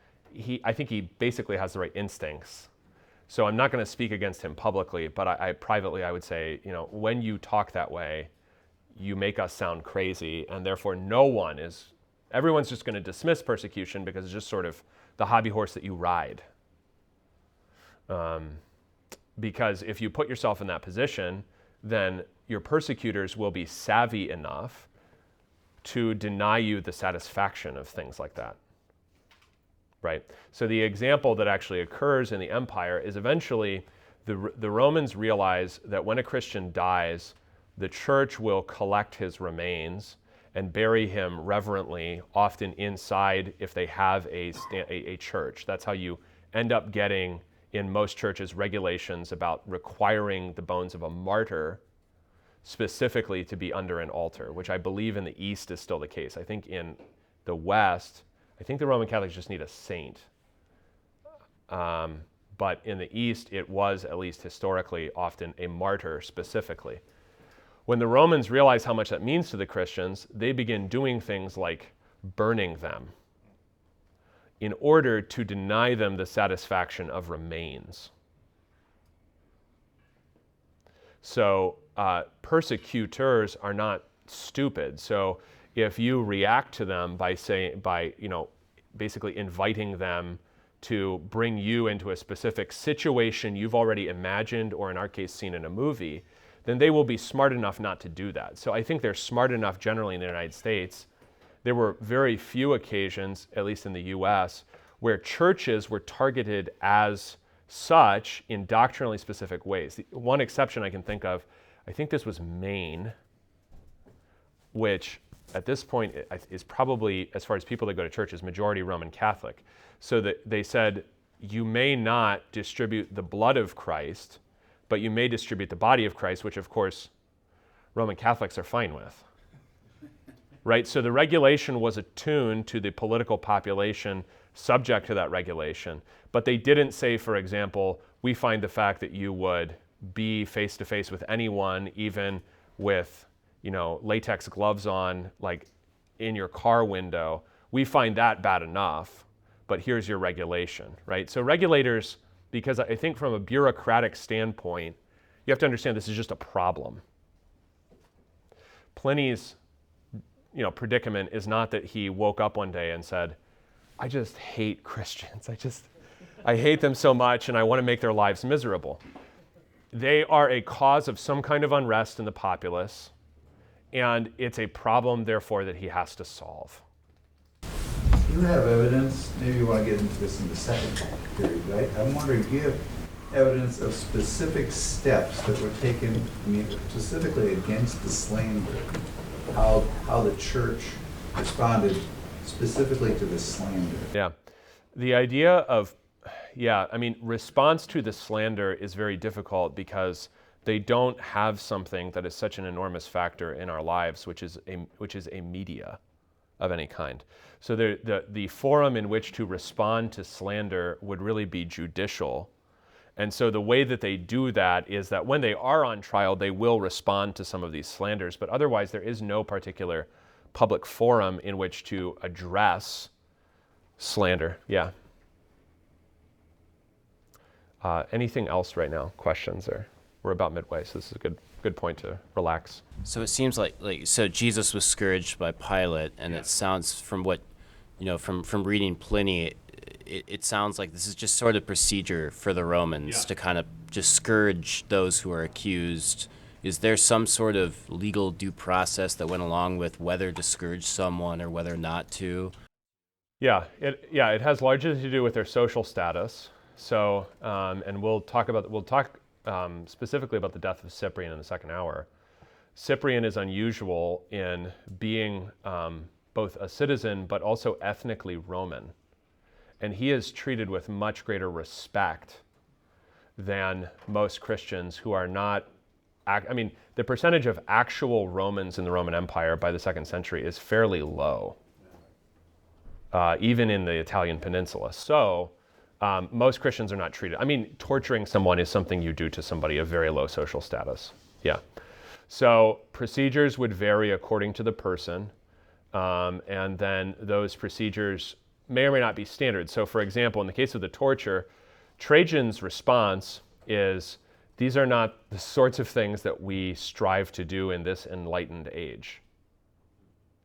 I think he basically has the right instincts. So I'm not going to speak against him publicly, but I privately I would say, when you talk that way, you make us sound crazy, and therefore everyone's just going to dismiss persecution because it's just sort of the hobby horse that you ride. Because if you put yourself in that position, then your persecutors will be savvy enough to deny you the satisfaction of things like that. Right? So the example that actually occurs in the empire is eventually the Romans realize that when a Christian dies, the church will collect his remains and bury him reverently, often inside if they have a church. That's how you end up getting, in most churches, regulations about requiring the bones of a martyr specifically to be under an altar, which I believe in the East is still the case. I think in the West, I think the Roman Catholics just need a saint. But in the East, it was, at least historically, often a martyr specifically. When the Romans realize how much that means to the Christians, they begin doing things like burning them in order to deny them the satisfaction of remains. So persecutors are not stupid. So if you react to them by basically inviting them to bring you into a specific situation you've already imagined, or in our case, seen in a movie, then they will be smart enough not to do that. So I think they're smart enough generally in the United States. There were very few occasions, at least in the US, where churches were targeted as such in doctrinally specific ways. The one exception I can think of, I think this was Maine, which at this point is probably, as far as people that go to church, is majority Roman Catholic. So that they said, you may not distribute the blood of Christ, but you may distribute the body of Christ, which of course Roman Catholics are fine with. Right? So the regulation was attuned to the political population subject to that regulation, but they didn't say, for example, we find the fact that you would be face-to-face with anyone, even with, latex gloves on, like in your car window, we find that bad enough, but here's your regulation, right? So regulators, because I think from a bureaucratic standpoint, you have to understand this is just a problem. Pliny's predicament is not that he woke up one day and said, I just hate Christians. I hate them so much and I want to make their lives miserable. They are a cause of some kind of unrest in the populace, and it's a problem, therefore, that he has to solve. You have evidence, maybe you want to get into this in the second period, right? I'm wondering, do you have evidence of specific steps that were taken, specifically against the slander? How the church responded specifically to the slander? Yeah. The idea of, response to the slander is very difficult because they don't have something that is such an enormous factor in our lives, which is a media of any kind. So the forum in which to respond to slander would really be judicial. And so the way that they do that is that when they are on trial, they will respond to some of these slanders, but otherwise there is no particular public forum in which to address slander. Yeah. Anything else right now? Questions? Or we're about midway, so this is a good point to relax. So it seems like so Jesus was scourged by Pilate, and it sounds from what, from reading Pliny, it sounds like this is just sort of procedure for the Romans to kind of just scourge those who are accused. Is there some sort of legal due process that went along with whether to scourge someone or whether not to? Yeah, it has largely to do with their social status. So, and we'll talk specifically about the death of Cyprian in the second hour. Cyprian is unusual in being both a citizen but also ethnically Roman. And he is treated with much greater respect than most Christians who are not. The percentage of actual Romans in the Roman Empire by the 2nd century is fairly low, even in the Italian peninsula. So most Christians are not treated. Torturing someone is something you do to somebody of very low social status. Yeah. So procedures would vary according to the person, and then those procedures may or may not be standard. So for example, in the case of the torture, Trajan's response is, these are not the sorts of things that we strive to do in this enlightened age.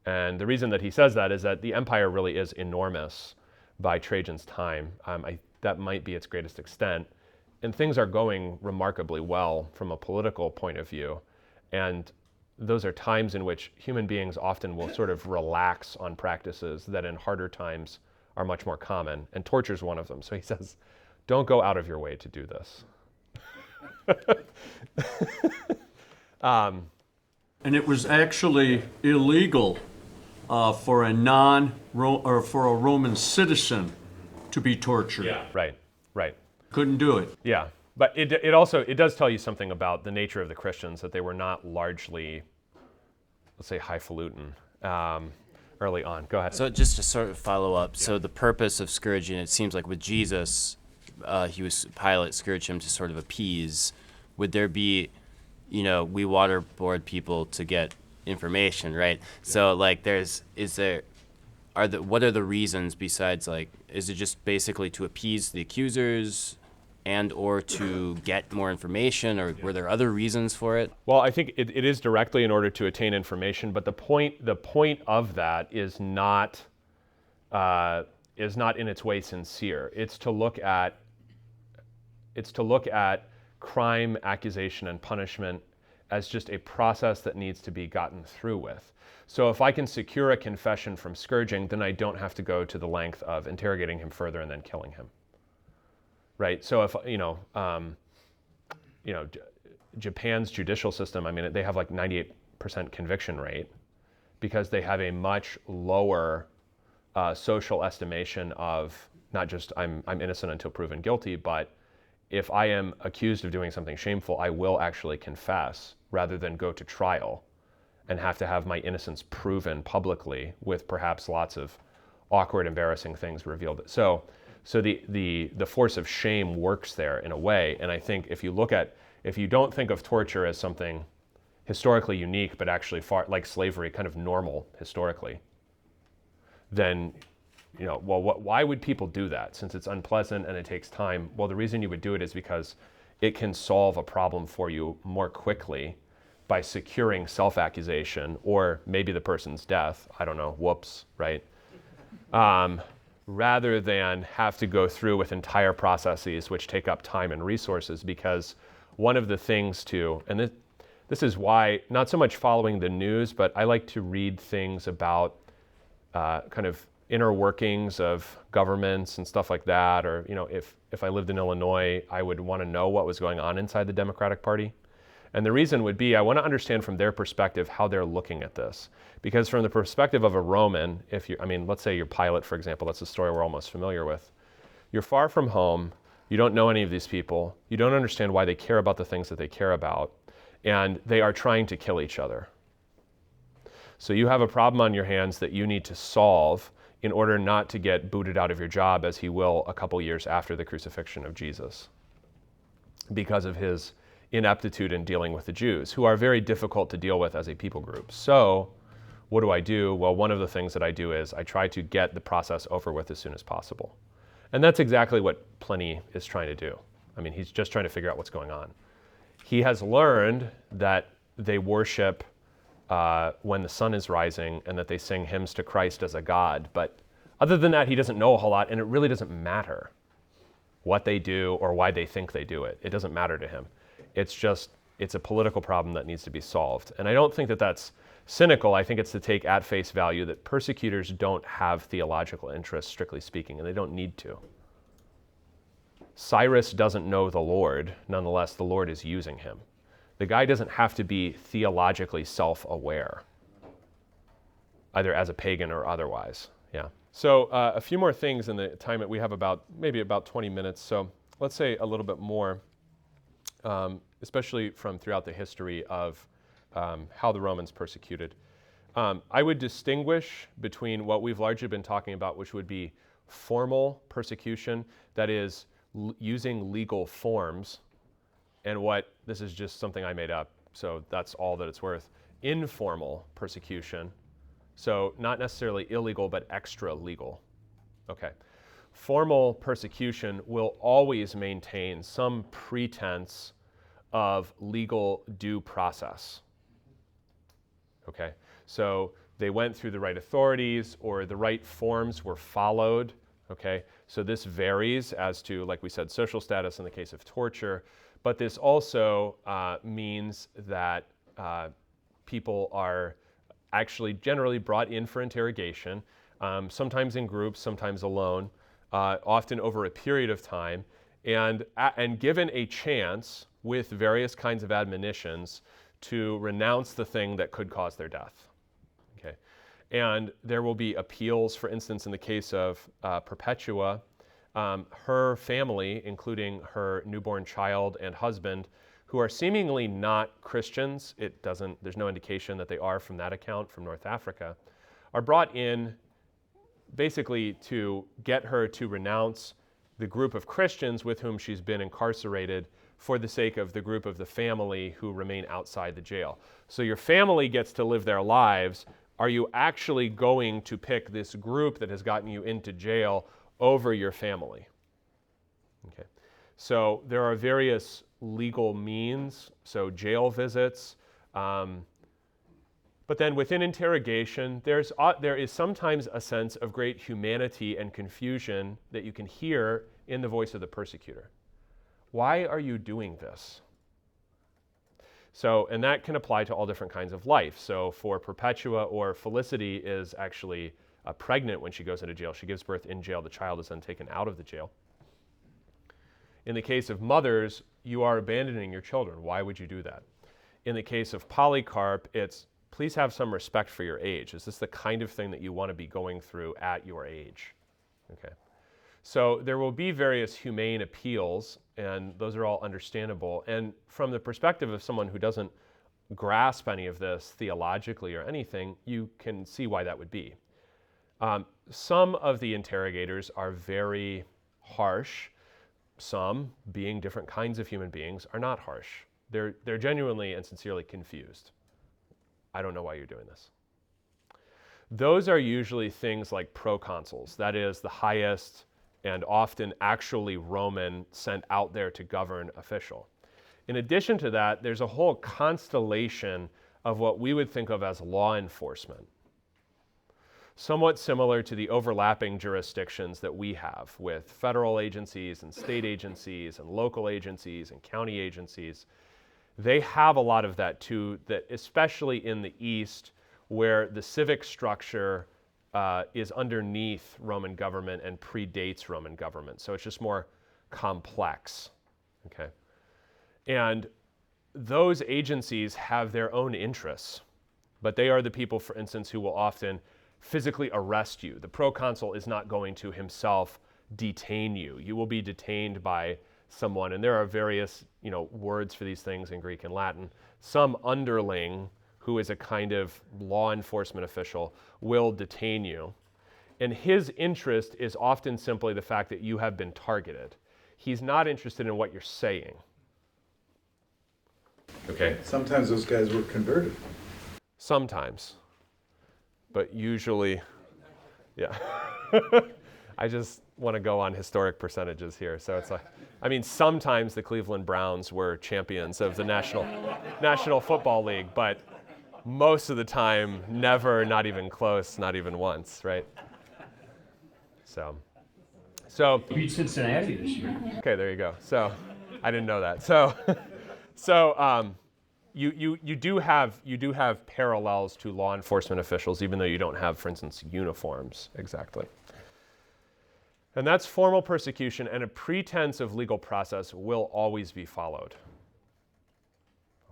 And the reason that he says that is that the empire really is enormous by Trajan's time. That might be its greatest extent. And things are going remarkably well from a political point of view. And those are times in which human beings often will sort of relax on practices that in harder times are much more common, and torture is one of them. So he says, don't go out of your way to do this. And it was actually illegal for a Roman citizen to be tortured. Yeah. Right. Couldn't do it. Yeah, but it also does tell you something about the nature of the Christians, that they were not largely, let's say, highfalutin early on. Go ahead. So just to sort of follow up, so the purpose of scourging, it seems like with Jesus, Pilate scourged him to sort of appease. Would there be, we waterboard people to get information, right? Yeah. So what are the reasons besides is it just basically to appease the accusers and or to get more information, or were there other reasons for it? Well, I think it is directly in order to attain information, but the point of that is not in its way sincere. It's to look at crime, accusation, and punishment as just a process that needs to be gotten through with. So if I can secure a confession from scourging, then I don't have to go to the length of interrogating him further and then killing him. Right? So if, Japan's judicial system, I mean, they have like 98% conviction rate because they have a much lower social estimation of not just I'm innocent until proven guilty, but if I am accused of doing something shameful, I will actually confess rather than go to trial and have to have my innocence proven publicly with perhaps lots of awkward, embarrassing things revealed. So the force of shame works there in a way. And I think if you don't think of torture as something historically unique, but actually far like slavery, kind of normal historically, then, why would people do that? Since it's unpleasant and it takes time. Well, the reason you would do it is because it can solve a problem for you more quickly by securing self-accusation or maybe the person's death. I don't know, whoops, right? Rather than have to go through with entire processes which take up time and resources, because one of the things and this is why, not so much following the news, but I like to read things about kind of inner workings of governments and stuff like that. Or, if I lived in Illinois, I would want to know what was going on inside the Democratic Party. And the reason would be I want to understand from their perspective how they're looking at this. Because from the perspective of a Roman, let's say you're Pilate, for example, that's a story we're almost familiar with. You're far from home, you don't know any of these people, you don't understand why they care about the things that they care about, and they are trying to kill each other. So you have a problem on your hands that you need to solve in order not to get booted out of your job, as he will a couple years after the crucifixion of Jesus, because of his ineptitude in dealing with the Jews, who are very difficult to deal with as a people group. So what do I do? Well, one of the things that I do is I try to get the process over with as soon as possible. And that's exactly what Pliny is trying to do. I mean, he's just trying to figure out what's going on. He has learned that they worship when the sun is rising and that they sing hymns to Christ as a god. But other than that, he doesn't know a whole lot, and it really doesn't matter what they do or why they think they do it. It doesn't matter to him. It's a political problem that needs to be solved. And I don't think that that's cynical. I think it's to take at face value that persecutors don't have theological interests, strictly speaking, and they don't need to. Cyrus doesn't know the Lord. Nonetheless, the Lord is using him. The guy doesn't have to be theologically self-aware, either as a pagan or otherwise. Yeah. So a few more things in the time that we have, maybe about 20 minutes. So let's say a little bit more, especially from throughout the history of how the Romans persecuted. I would distinguish between what we've largely been talking about, which would be formal persecution, that is using legal forms, and this is just something I made up, so that's all that it's worth, informal persecution. So not necessarily illegal, but extra legal. Okay. Formal persecution will always maintain some pretense of legal due process. Okay. So they went through the right authorities or the right forms were followed. Okay. So this varies as to, like we said, social status in the case of torture. But this also means that people are actually generally brought in for interrogation, sometimes in groups, sometimes alone, often over a period of time, and given a chance with various kinds of admonitions to renounce the thing that could cause their death. Okay, and there will be appeals. For instance, in the case of Perpetua, her family, including her newborn child and husband, who are seemingly not Christians, there's no indication that they are from that account from North Africa, are brought in basically to get her to renounce the group of Christians with whom she's been incarcerated for the sake of the group of the family who remain outside the jail. So your family gets to live their lives. Are you actually going to pick this group that has gotten you into jail over your family? Okay. So there are various legal means, so jail visits, but then within interrogation, there is sometimes a sense of great humanity and confusion that you can hear in the voice of the persecutor. Why are you doing this? So, and that can apply to all different kinds of life. So for Perpetua, or Felicity is actually pregnant when she goes into jail. She gives birth in jail. The child is then taken out of the jail. In the case of mothers, you are abandoning your children. Why would you do that? In the case of Polycarp, it's please have some respect for your age. Is this the kind of thing that you want to be going through at your age? Okay. So there will be various humane appeals, and those are all understandable. And from the perspective of someone who doesn't grasp any of this theologically or anything, you can see why that would be. Some of the interrogators are very harsh. Some, being different kinds of human beings, are not harsh. They're genuinely and sincerely confused. I don't know why you're doing this. Those are usually things like proconsuls, that is the highest and often actually Roman sent out there to govern official. In addition to that, there's a whole constellation of what we would think of as law enforcement, somewhat similar to the overlapping jurisdictions that we have with federal agencies and state agencies and local agencies and county agencies. They have a lot of that too, that especially in the East, where the civic structure is underneath Roman government and predates Roman government. So it's just more complex, okay? And those agencies have their own interests, but they are the people, for instance, who will often physically arrest you. The proconsul is not going to himself detain you. You will be detained by someone, and there are various, words for these things in Greek and Latin. Some underling, who is a kind of law enforcement official, will detain you. And his interest is often simply the fact that you have been targeted. He's not interested in what you're saying. Okay? Sometimes those guys were converted. Sometimes. But usually, yeah. I just want to go on historic percentages here. So it's like, sometimes the Cleveland Browns were champions of the National Football League, but most of the time, never, not even close, not even once, right? So beat Cincinnati this year. Okay, there you go. So I didn't know that. You do have parallels to law enforcement officials, even though you don't have, for instance, uniforms exactly. And that's formal persecution, and a pretense of legal process will always be followed.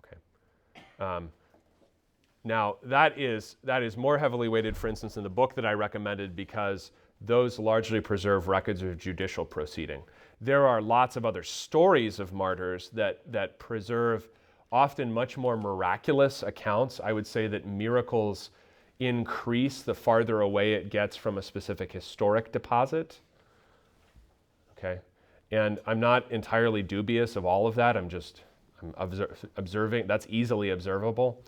Okay. Now, that is more heavily weighted, for instance, in the book that I recommended, because those largely preserve records of judicial proceeding. There are lots of other stories of martyrs that preserve often much more miraculous accounts. I would say that miracles increase the farther away it gets from a specific historic deposit. Okay? And I'm not entirely dubious of all of that. I'm observing. That's easily observable.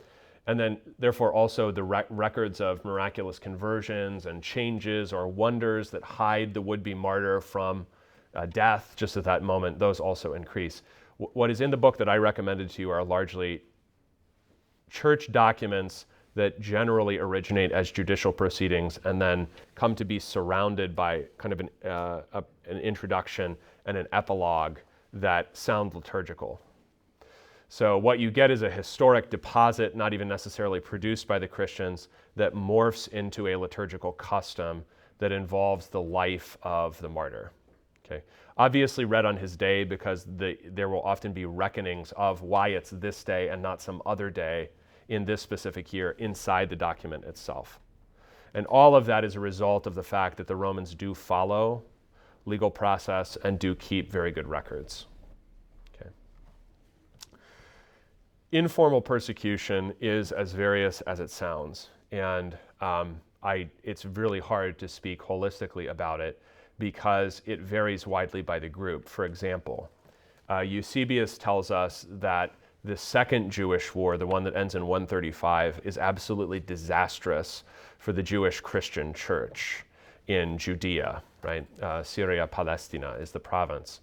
And then, therefore, also the records of miraculous conversions and changes or wonders that hide the would-be martyr from death just at that moment, those also increase. What is in the book that I recommended to you are largely church documents that generally originate as judicial proceedings and then come to be surrounded by kind of an introduction and an epilogue that sound liturgical. So what you get is a historic deposit, not even necessarily produced by the Christians, that morphs into a liturgical custom that involves the life of the martyr. Okay. Obviously read on his day, because there will often be reckonings of why it's this day and not some other day in this specific year inside the document itself. And all of that is a result of the fact that the Romans do follow legal process and do keep very good records. Okay. Informal persecution is as various as it sounds, and it's really hard to speak holistically about it because it varies widely by the group. For example, Eusebius tells us that the second Jewish war, the one that ends in 135, is absolutely disastrous for the Jewish Christian church in Judea, right? Syria Palestina is the province.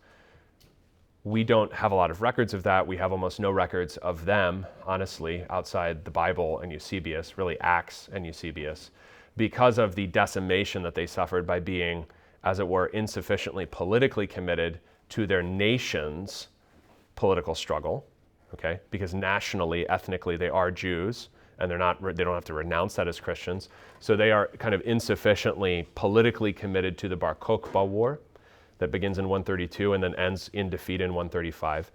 We don't have a lot of records of that. We have almost no records of them, honestly, outside the Bible and Eusebius, really Acts and Eusebius, because of the decimation that they suffered by being, as it were, insufficiently politically committed to their nation's political struggle, okay? Because nationally, ethnically, they are Jews, and they don't have to renounce that as Christians. So they are kind of insufficiently politically committed to the Bar Kokhba War that begins in 132 and then ends in defeat in 135.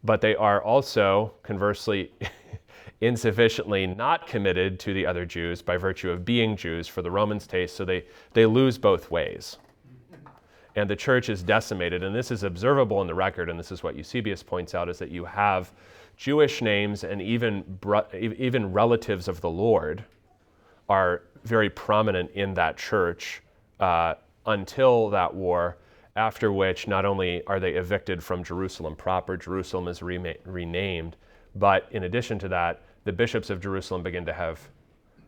But they are also, conversely, insufficiently not committed to the other Jews by virtue of being Jews for the Romans' taste, so they lose both ways. And the church is decimated, and this is observable in the record, and this is what Eusebius points out, is that you have Jewish names and even relatives of the Lord are very prominent in that church until that war, after which not only are they evicted from Jerusalem proper, Jerusalem is renamed, but in addition to that, the bishops of Jerusalem begin to have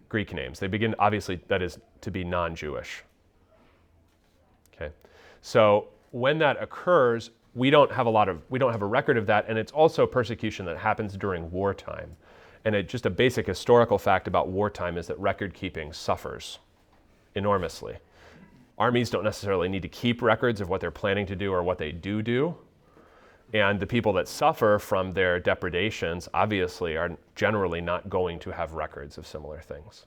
Greek names. They begin, obviously, that is, to be non-Jewish. Okay, so when that occurs, we don't have a record of that, and it's also persecution that happens during wartime. And just a basic historical fact about wartime is that record keeping suffers enormously. Armies don't necessarily need to keep records of what they're planning to do or what they do. And the people that suffer from their depredations obviously are generally not going to have records of similar things.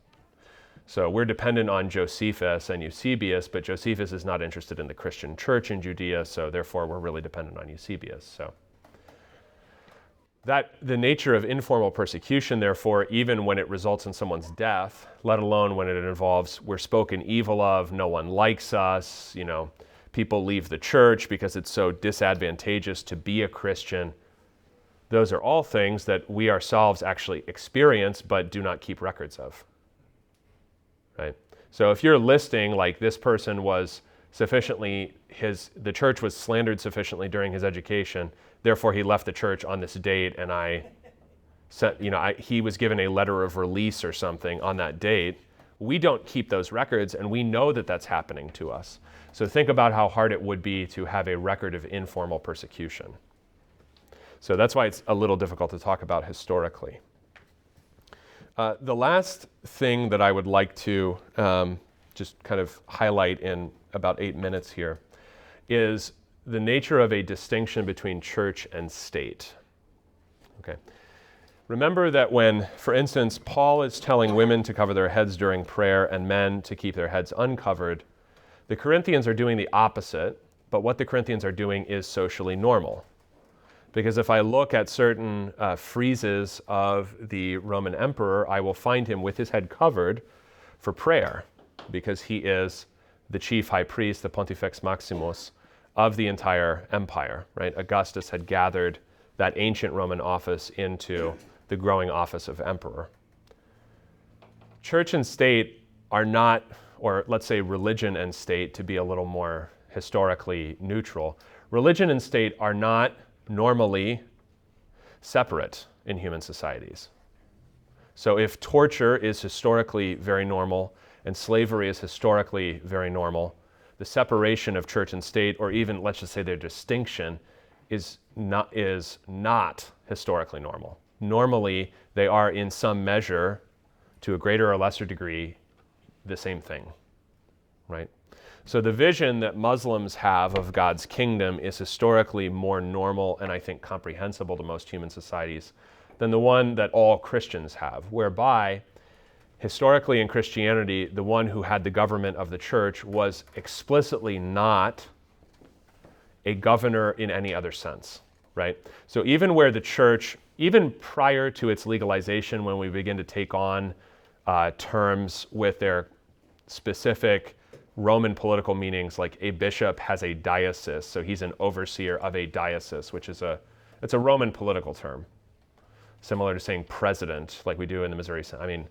So we're dependent on Josephus and Eusebius, but Josephus is not interested in the Christian church in Judea, so therefore we're really dependent on Eusebius. So that the nature of informal persecution, therefore, even when it results in someone's death, let alone when it involves we're spoken evil of, no one likes us, people leave the church because it's so disadvantageous to be a Christian, those are all things that we ourselves actually experience but do not keep records of. Right? So if you're listing like this person was sufficiently, the church was slandered sufficiently during his education, therefore he left the church on this date, and he was given a letter of release or something on that date, we don't keep those records, and we know that that's happening to us. So think about how hard it would be to have a record of informal persecution. So that's why it's a little difficult to talk about historically. The last thing that I would like to just kind of highlight in about 8 minutes here is the nature of a distinction between church and state. Okay. Remember that when, for instance, Paul is telling women to cover their heads during prayer and men to keep their heads uncovered, the Corinthians are doing the opposite, but what the Corinthians are doing is socially normal. Because if I look at certain friezes of the Roman emperor, I will find him with his head covered for prayer, because he is the chief high priest, the Pontifex Maximus, of the entire empire, right? Augustus had gathered that ancient Roman office into the growing office of emperor. Church and state are not, or let's say religion and state to be a little more historically neutral. Religion and state are not normally separate in human societies. So if torture is historically very normal and slavery is historically very normal, the separation of church and state, or even let's just say their distinction, is not historically normal. Normally, they are in some measure, to a greater or lesser degree, the same thing, right? So the vision that Muslims have of God's kingdom is historically more normal and I think comprehensible to most human societies than the one that all Christians have, whereby historically in Christianity, the one who had the government of the church was explicitly not a governor in any other sense, right? So even where the church, even prior to its legalization, when we begin to take on terms with their specific Roman political meanings, like a bishop has a diocese, so he's an overseer of a diocese, which is it's a Roman political term, similar to saying president, like we do in the Missouri Senate. I mean,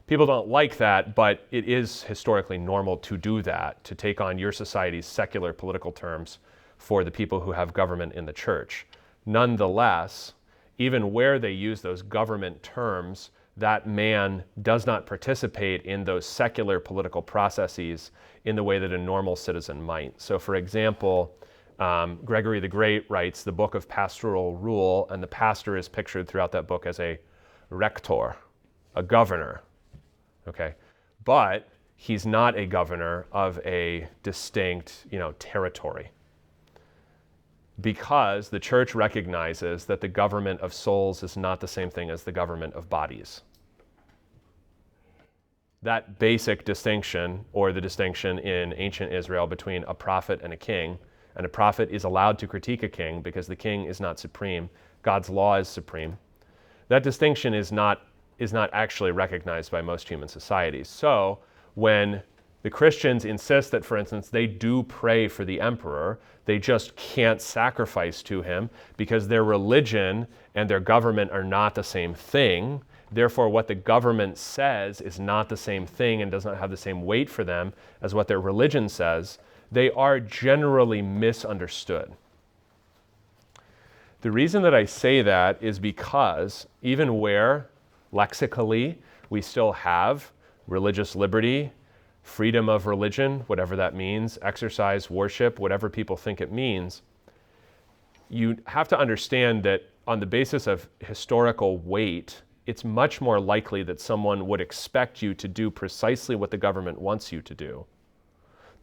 people don't like that, but it is historically normal to do that, to take on your society's secular political terms for the people who have government in the church. Nonetheless, even where they use those government terms, that man does not participate in those secular political processes in the way that a normal citizen might. So for example, Gregory the Great writes the Book of Pastoral Rule, and the pastor is pictured throughout that book as a rector, a governor, okay? But he's not a governor of a distinct, territory. because the church recognizes that the government of souls is not the same thing as the government of bodies. That basic distinction, or the distinction in ancient Israel between a prophet and a prophet is allowed to critique a king because the king is not supreme. God's law is supreme. That distinction is not actually recognized by most human societies. So when the Christians insist that, for instance, they do pray for the emperor, they just can't sacrifice to him because their religion and their government are not the same thing. Therefore, what the government says is not the same thing and does not have the same weight for them as what their religion says. They are generally misunderstood. The reason that I say that is because even where lexically we still have religious liberty, freedom of religion, whatever that means, exercise, worship, whatever people think it means, you have to understand that on the basis of historical weight, it's much more likely that someone would expect you to do precisely what the government wants you to do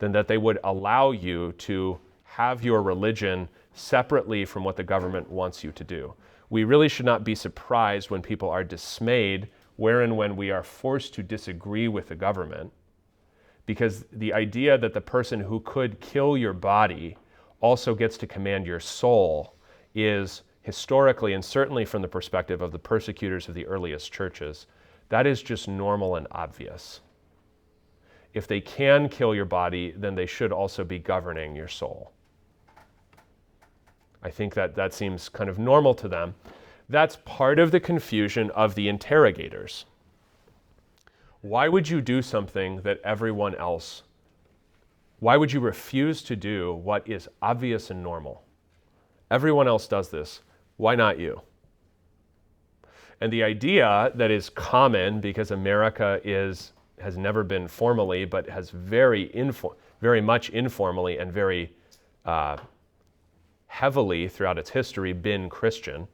than that they would allow you to have your religion separately from what the government wants you to do. We really should not be surprised when people are dismayed where and when we are forced to disagree with the government, because the idea that the person who could kill your body also gets to command your soul is historically, and certainly from the perspective of the persecutors of the earliest churches, that is just normal and obvious. If they can kill your body, then they should also be governing your soul. I think that seems kind of normal to them. That's part of the confusion of the interrogators. Why would you do something that everyone else, why would you refuse to do what is obvious and normal? Everyone else does this. Why not you? And the idea that is common because America has never been formally, but has very much informally and very heavily throughout its history been Christian.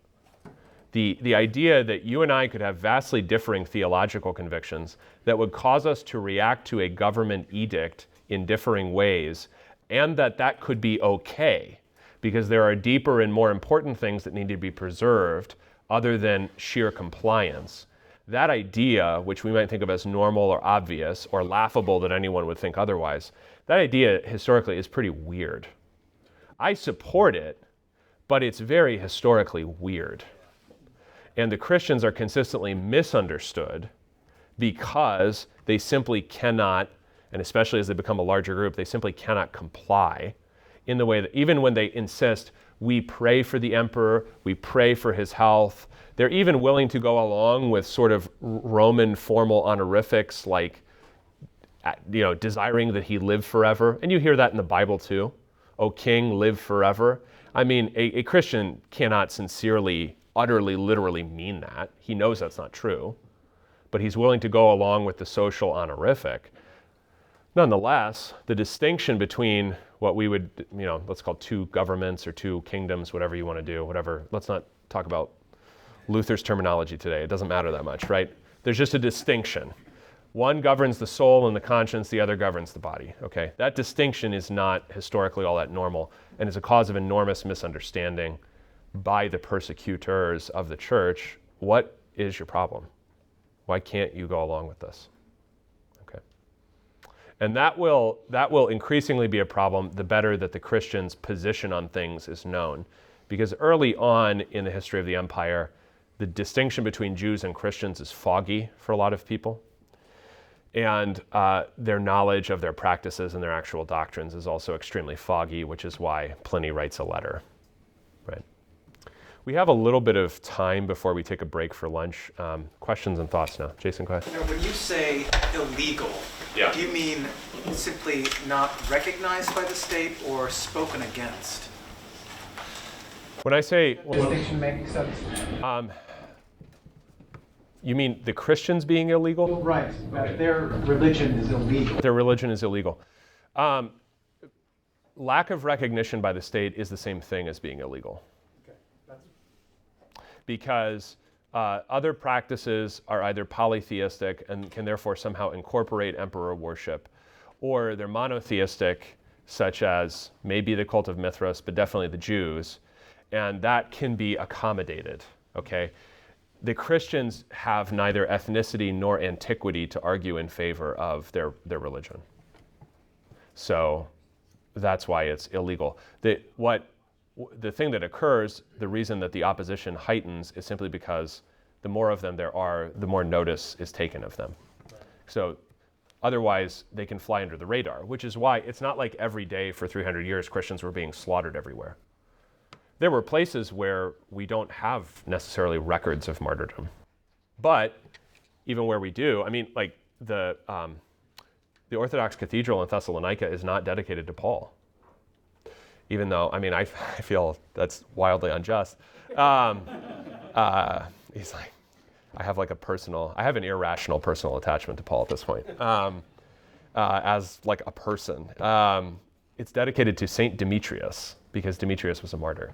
The idea that you and I could have vastly differing theological convictions that would cause us to react to a government edict in differing ways, and that could be okay, because there are deeper and more important things that need to be preserved other than sheer compliance. That idea, which we might think of as normal or obvious or laughable that anyone would think otherwise, that idea historically is pretty weird. I support it, but it's very historically weird. And the Christians are consistently misunderstood because they simply cannot, and especially as they become a larger group, they simply cannot comply in the way that even when they insist, we pray for the emperor, we pray for his health, they're even willing to go along with sort of Roman formal honorifics like, desiring that he live forever. And you hear that in the Bible too. O king, live forever. I mean, a Christian cannot sincerely, utterly, literally mean that. He knows that's not true, but he's willing to go along with the social honorific. Nonetheless, the distinction between what we would, let's call two governments or two kingdoms, whatever you want to do, whatever. Let's not talk about Luther's terminology today. It doesn't matter that much, right? There's just a distinction. One governs the soul and the conscience, the other governs the body, okay? That distinction is not historically all that normal and is a cause of enormous misunderstanding by the persecutors of the church. What is your problem? Why can't you go along with this? Okay. And that will increasingly be a problem the better that the Christians' position on things is known. Because early on in the history of the empire, the distinction between Jews and Christians is foggy for a lot of people. And their knowledge of their practices and their actual doctrines is also extremely foggy, which is why Pliny writes a letter, right? We have a little bit of time before we take a break for lunch. Questions and thoughts now. Jason, go ahead. Now, when you say illegal, Yeah. do you mean simply not recognized by the state or spoken against? When I say, Distinction makes sense. you mean the Christians being illegal? Right, that their religion is illegal. Their religion is illegal. Lack of recognition by the state is the same thing as being illegal. Because other practices are either polytheistic and can therefore somehow incorporate emperor worship, or they're monotheistic such as maybe the cult of Mithras, but definitely the Jews, and that can be accommodated, okay? The Christians have neither ethnicity nor antiquity to argue in favor of their religion. So that's why it's illegal. The thing that occurs, the reason that the opposition heightens is simply because the more of them there are, the more notice is taken of them. So otherwise, they can fly under the radar, which is why it's not like every day for 300 years Christians were being slaughtered everywhere. There were places where we don't have necessarily records of martyrdom. But even where we do, I mean, like the Orthodox Cathedral in Thessalonica is not dedicated to Paul. Even though, I mean, I feel that's wildly unjust. He's like, I have an irrational personal attachment to Paul at this point, as like a person. It's dedicated to Saint Demetrius, because Demetrius was a martyr,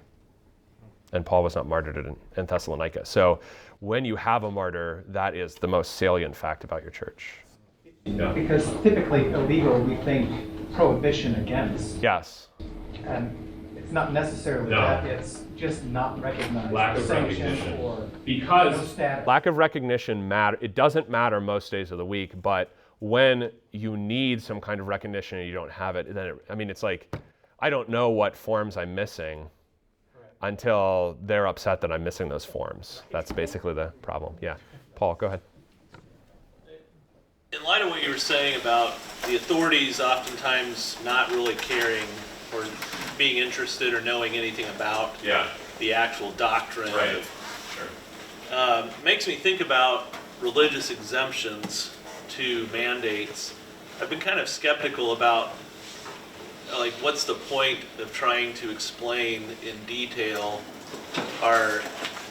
and Paul was not martyred in Thessalonica. So when you have a martyr, that is the most salient fact about your church. Because typically illegal, we think prohibition against. Yes. And it's not necessarily that, it's just not recognized. Lack of sanctioned recognition. Or Because no status. lack of recognition it doesn't matter most days of the week, but when you need some kind of recognition and you don't have it, then it's like, I don't know what forms I'm missing until they're upset that I'm missing those forms. That's basically the problem. Yeah. Paul, go ahead. In light of what you were saying about the authorities oftentimes not really caring or being interested or knowing anything about the actual doctrine, makes me think about religious exemptions to mandates. I've been kind of skeptical about like what's the point of trying to explain in detail our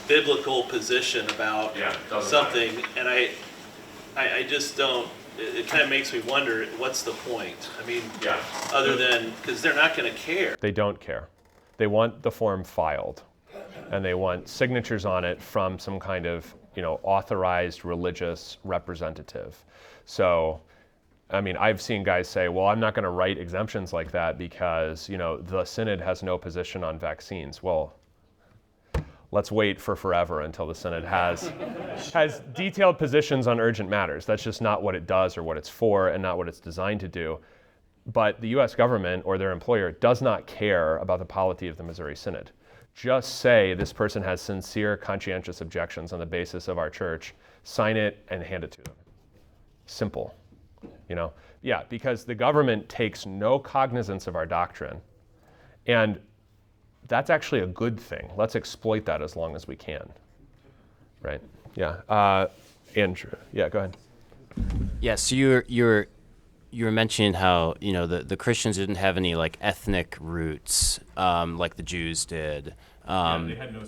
biblical position about something, and I just don't. It kind of makes me wonder, what's the point? I mean, other than, because they're not going to care. They don't care. They want the form filed, and they want signatures on it from some kind of, authorized religious representative. So, I've seen guys say, well, I'm not going to write exemptions like that because, the synod has no position on vaccines. Well, let's wait for forever until the synod has detailed positions on urgent matters. That's just not what it does or what it's for, and not what it's designed to do. But the U.S. government or their employer does not care about the polity of the Missouri Synod. Just say this person has sincere, conscientious objections on the basis of our church, sign it and hand it to them. Simple. Because the government takes no cognizance of our doctrine, and that's actually a good thing. Let's exploit that as long as we can. Right? Yeah. Andrew. Yeah, go ahead. Yeah, so you were mentioning how, the Christians didn't have any like ethnic roots like the Jews did. They had no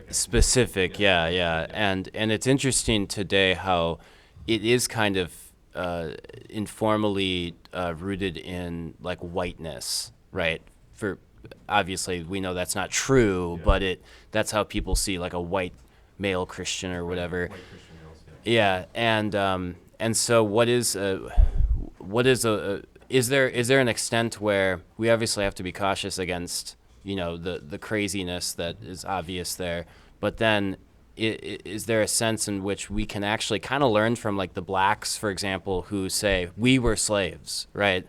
specific. Yeah. And it's interesting today how it is kind of informally rooted in like whiteness, right? For obviously we know that's not true, but that's how people see like a white male Christian or whatever. White Christian males, and so is there an extent where we obviously have to be cautious against the craziness that is obvious there, but then is there a sense in which we can actually kind of learn from like the blacks, for example, who say we were slaves, right?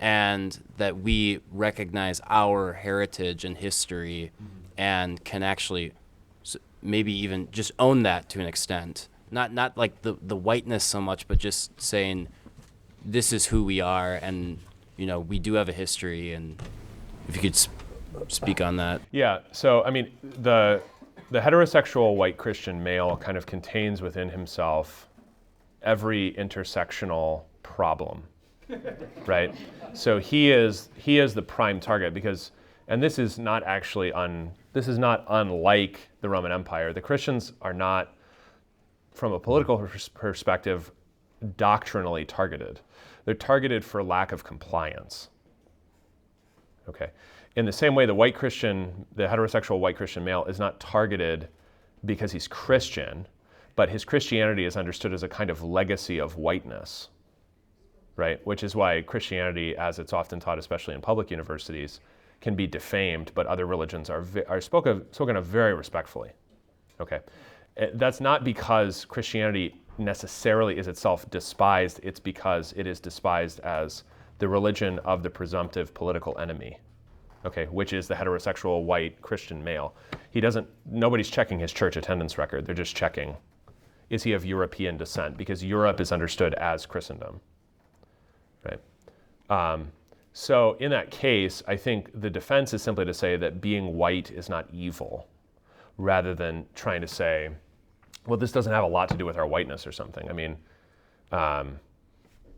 And that we recognize our heritage and history and can actually maybe even just own that to an extent. Not like the whiteness so much, but just saying this is who we are, and we do have a history. And if you could speak on that. Yeah, so the heterosexual white Christian male kind of contains within himself every intersectional problem, right? So he is the prime target because, and this is not unlike the Roman Empire. The Christians are not, from a political perspective, doctrinally targeted. They're targeted for lack of compliance. Okay. In the same way, the heterosexual white Christian male is not targeted because he's Christian, but his Christianity is understood as a kind of legacy of whiteness. right? Which is why Christianity, as it's often taught, especially in public universities, can be defamed, but other religions are spoken of very respectfully. Okay, that's not because Christianity necessarily is itself despised. It's because it is despised as the religion of the presumptive political enemy. Okay, which is the heterosexual white Christian male. Nobody's checking his church attendance record. They're just checking, is he of European descent? Because Europe is understood as Christendom, right? So in that case, I think the defense is simply to say that being white is not evil, rather than trying to say, well, this doesn't have a lot to do with our whiteness or something. I mean,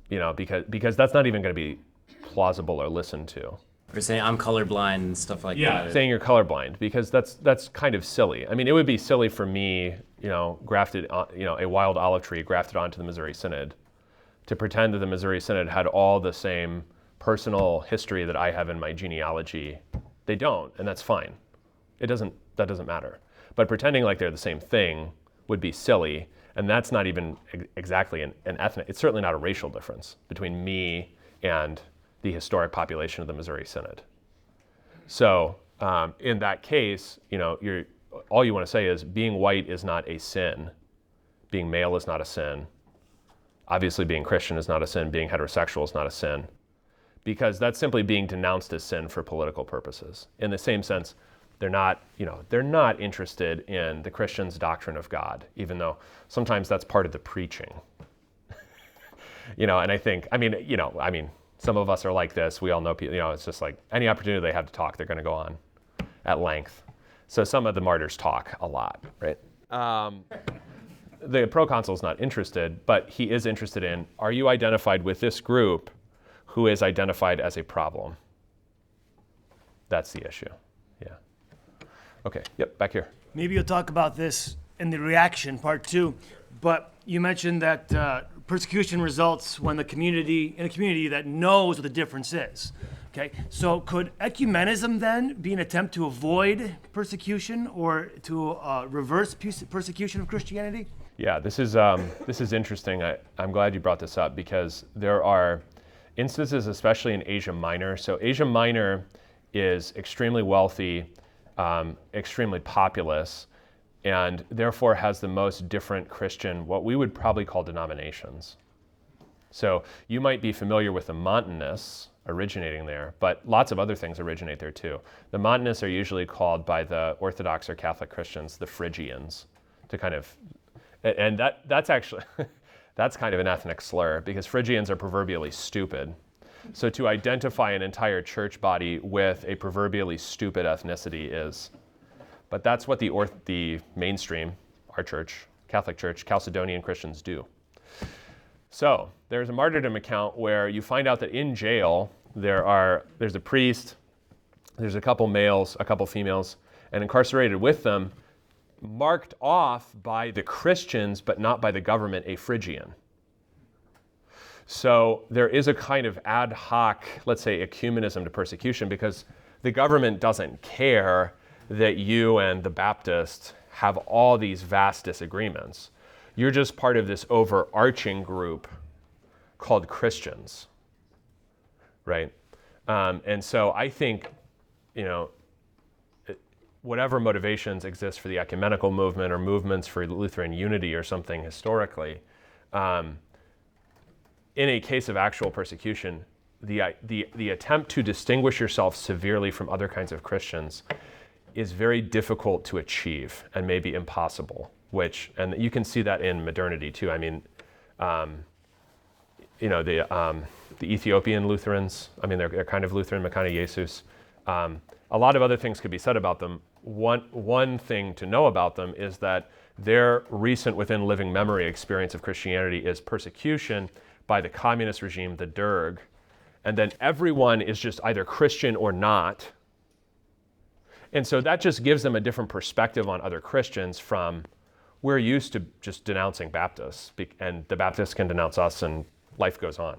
because that's not even going to be plausible or listened to. Or saying I'm colorblind and stuff like that. Saying you're colorblind, because that's kind of silly. I mean, it would be silly for me, grafted, a wild olive tree grafted onto the Missouri Synod, to pretend that the Missouri Synod had all the same personal history that I have in my genealogy. They don't, and that's fine. That doesn't matter. But pretending like they're the same thing would be silly, and that's not even exactly an ethnic. It's certainly not a racial difference between me and the historic population of the Missouri Synod. So in that case, all you want to say is being white is not a sin. Being male is not a sin. Obviously being Christian is not a sin. Being heterosexual is not a sin. Because that's simply being denounced as sin for political purposes. In the same sense, they're not interested in the Christian's doctrine of God, even though sometimes that's part of the preaching. And I think, some of us are like this. We all know people, it's just like any opportunity they have to talk, they're going to go on at length. So some of the martyrs talk a lot, right? The proconsul is not interested, but he is interested in, are you identified with this group who is identified as a problem? That's the issue, yeah. Okay, yep, back here. Maybe you'll talk about this in the reaction, part 2, but you mentioned that persecution results when in a community that knows what the difference is. Okay, so could ecumenism then be an attempt to avoid persecution or to reverse persecution of Christianity? Yeah, this is interesting. I'm glad you brought this up, because there are instances, especially in Asia Minor. So Asia Minor is extremely wealthy, extremely populous, and therefore has the most different Christian, what we would probably call denominations. So you might be familiar with the Montanists originating there, but lots of other things originate there too. The Montanists are usually called by the Orthodox or Catholic Christians the Phrygians, and that's actually, that's kind of an ethnic slur, because Phrygians are proverbially stupid. So to identify an entire church body with a proverbially stupid ethnicity is, but that's what the mainstream, our church, Catholic Church, Chalcedonian Christians do. So there's a martyrdom account where you find out that in jail there's a priest, there's a couple males, a couple females, and incarcerated with them, marked off by the Christians but not by the government, a Phrygian. So there is a kind of ad hoc, let's say, ecumenism to persecution, because the government doesn't care that you and the Baptists have all these vast disagreements. You're just part of this overarching group called Christians, right? And so I think, whatever motivations exist for the ecumenical movement or movements for Lutheran unity or something historically, in a case of actual persecution, the attempt to distinguish yourself severely from other kinds of Christians is very difficult to achieve and maybe impossible, and you can see that in modernity too. I mean, the Ethiopian Lutherans, they're kind of Lutheran, Mekane Jesus. A lot of other things could be said about them. One thing to know about them is that their recent within living memory experience of Christianity is persecution by the communist regime, the Derg, and then everyone is just either Christian or not. And so that just gives them a different perspective on other Christians from, we're used to just denouncing Baptists, and the Baptists can denounce us and life goes on,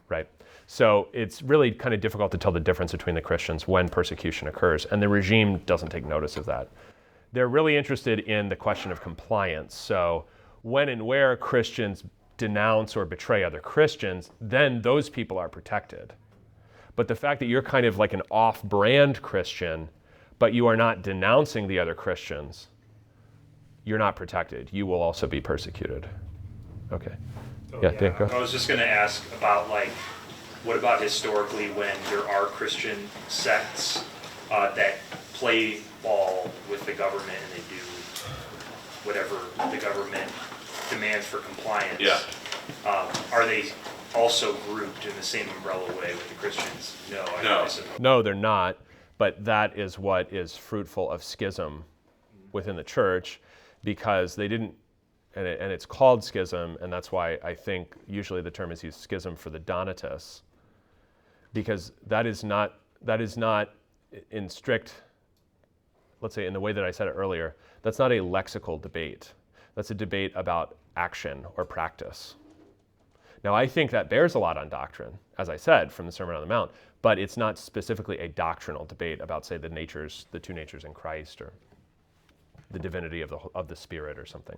right? So it's really kind of difficult to tell the difference between the Christians when persecution occurs, and the regime doesn't take notice of that. They're really interested in the question of compliance. So when and where Christians denounce or betray other Christians, then those people are protected. But the fact that you're kind of like an off-brand Christian, but you are not denouncing the other Christians, you're not protected. You will also be persecuted. Okay. Yeah, Dave, go. I was just going to ask about, like, what about historically when there are Christian sects that play ball with the government and they do whatever the government demands for compliance? Yeah. Are they also grouped in the same umbrella way with the Christians? No. I suppose. No, they're not, but that is what is fruitful of schism within the church, because they didn't, and it's called schism, and that's why I think usually the term is used, schism for the Donatists, because that is not in strict, let's say in the way that I said it earlier, that's not a lexical debate. That's a debate about action or practice. Now, I think that bears a lot on doctrine, as I said, from the Sermon on the Mount, but it's not specifically a doctrinal debate about, say, the two natures in Christ, or the divinity of the Spirit or something.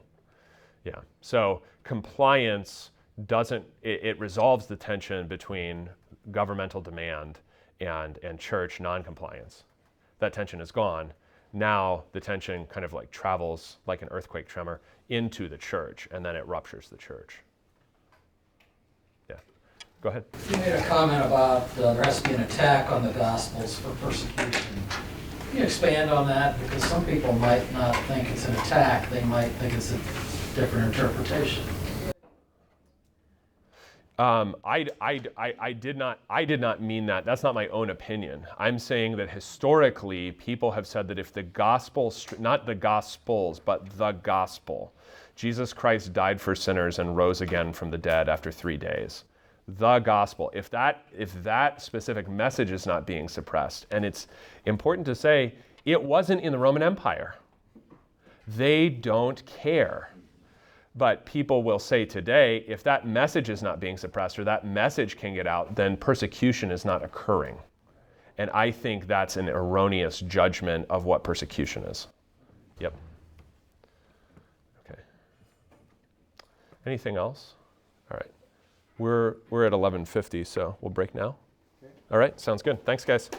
Yeah. So compliance doesn't, it resolves the tension between governmental demand and church non-compliance. That tension is gone. Now the tension kind of like travels like an earthquake tremor into the church, and then it ruptures the church. Yeah. Go ahead. You made a comment about there has to be an attack on the Gospels for persecution. Can you expand on that? Because some people might not think it's an attack. They might think it's a different interpretation. I did not mean that. That's not my own opinion. I'm saying that historically, people have said that if the gospel, not the Gospels, but the gospel, Jesus Christ died for sinners and rose again from the dead after 3 days. The gospel. If that specific message is not being suppressed, and it's important to say, it wasn't in the Roman Empire. They don't care. But people will say today, if that message is not being suppressed or that message can get out, then persecution is not occurring. And I think that's an erroneous judgment of what persecution is. Yep. Okay. Anything else? All right. We're at 11:50, so we'll break now. Okay. All right, sounds good. Thanks, guys.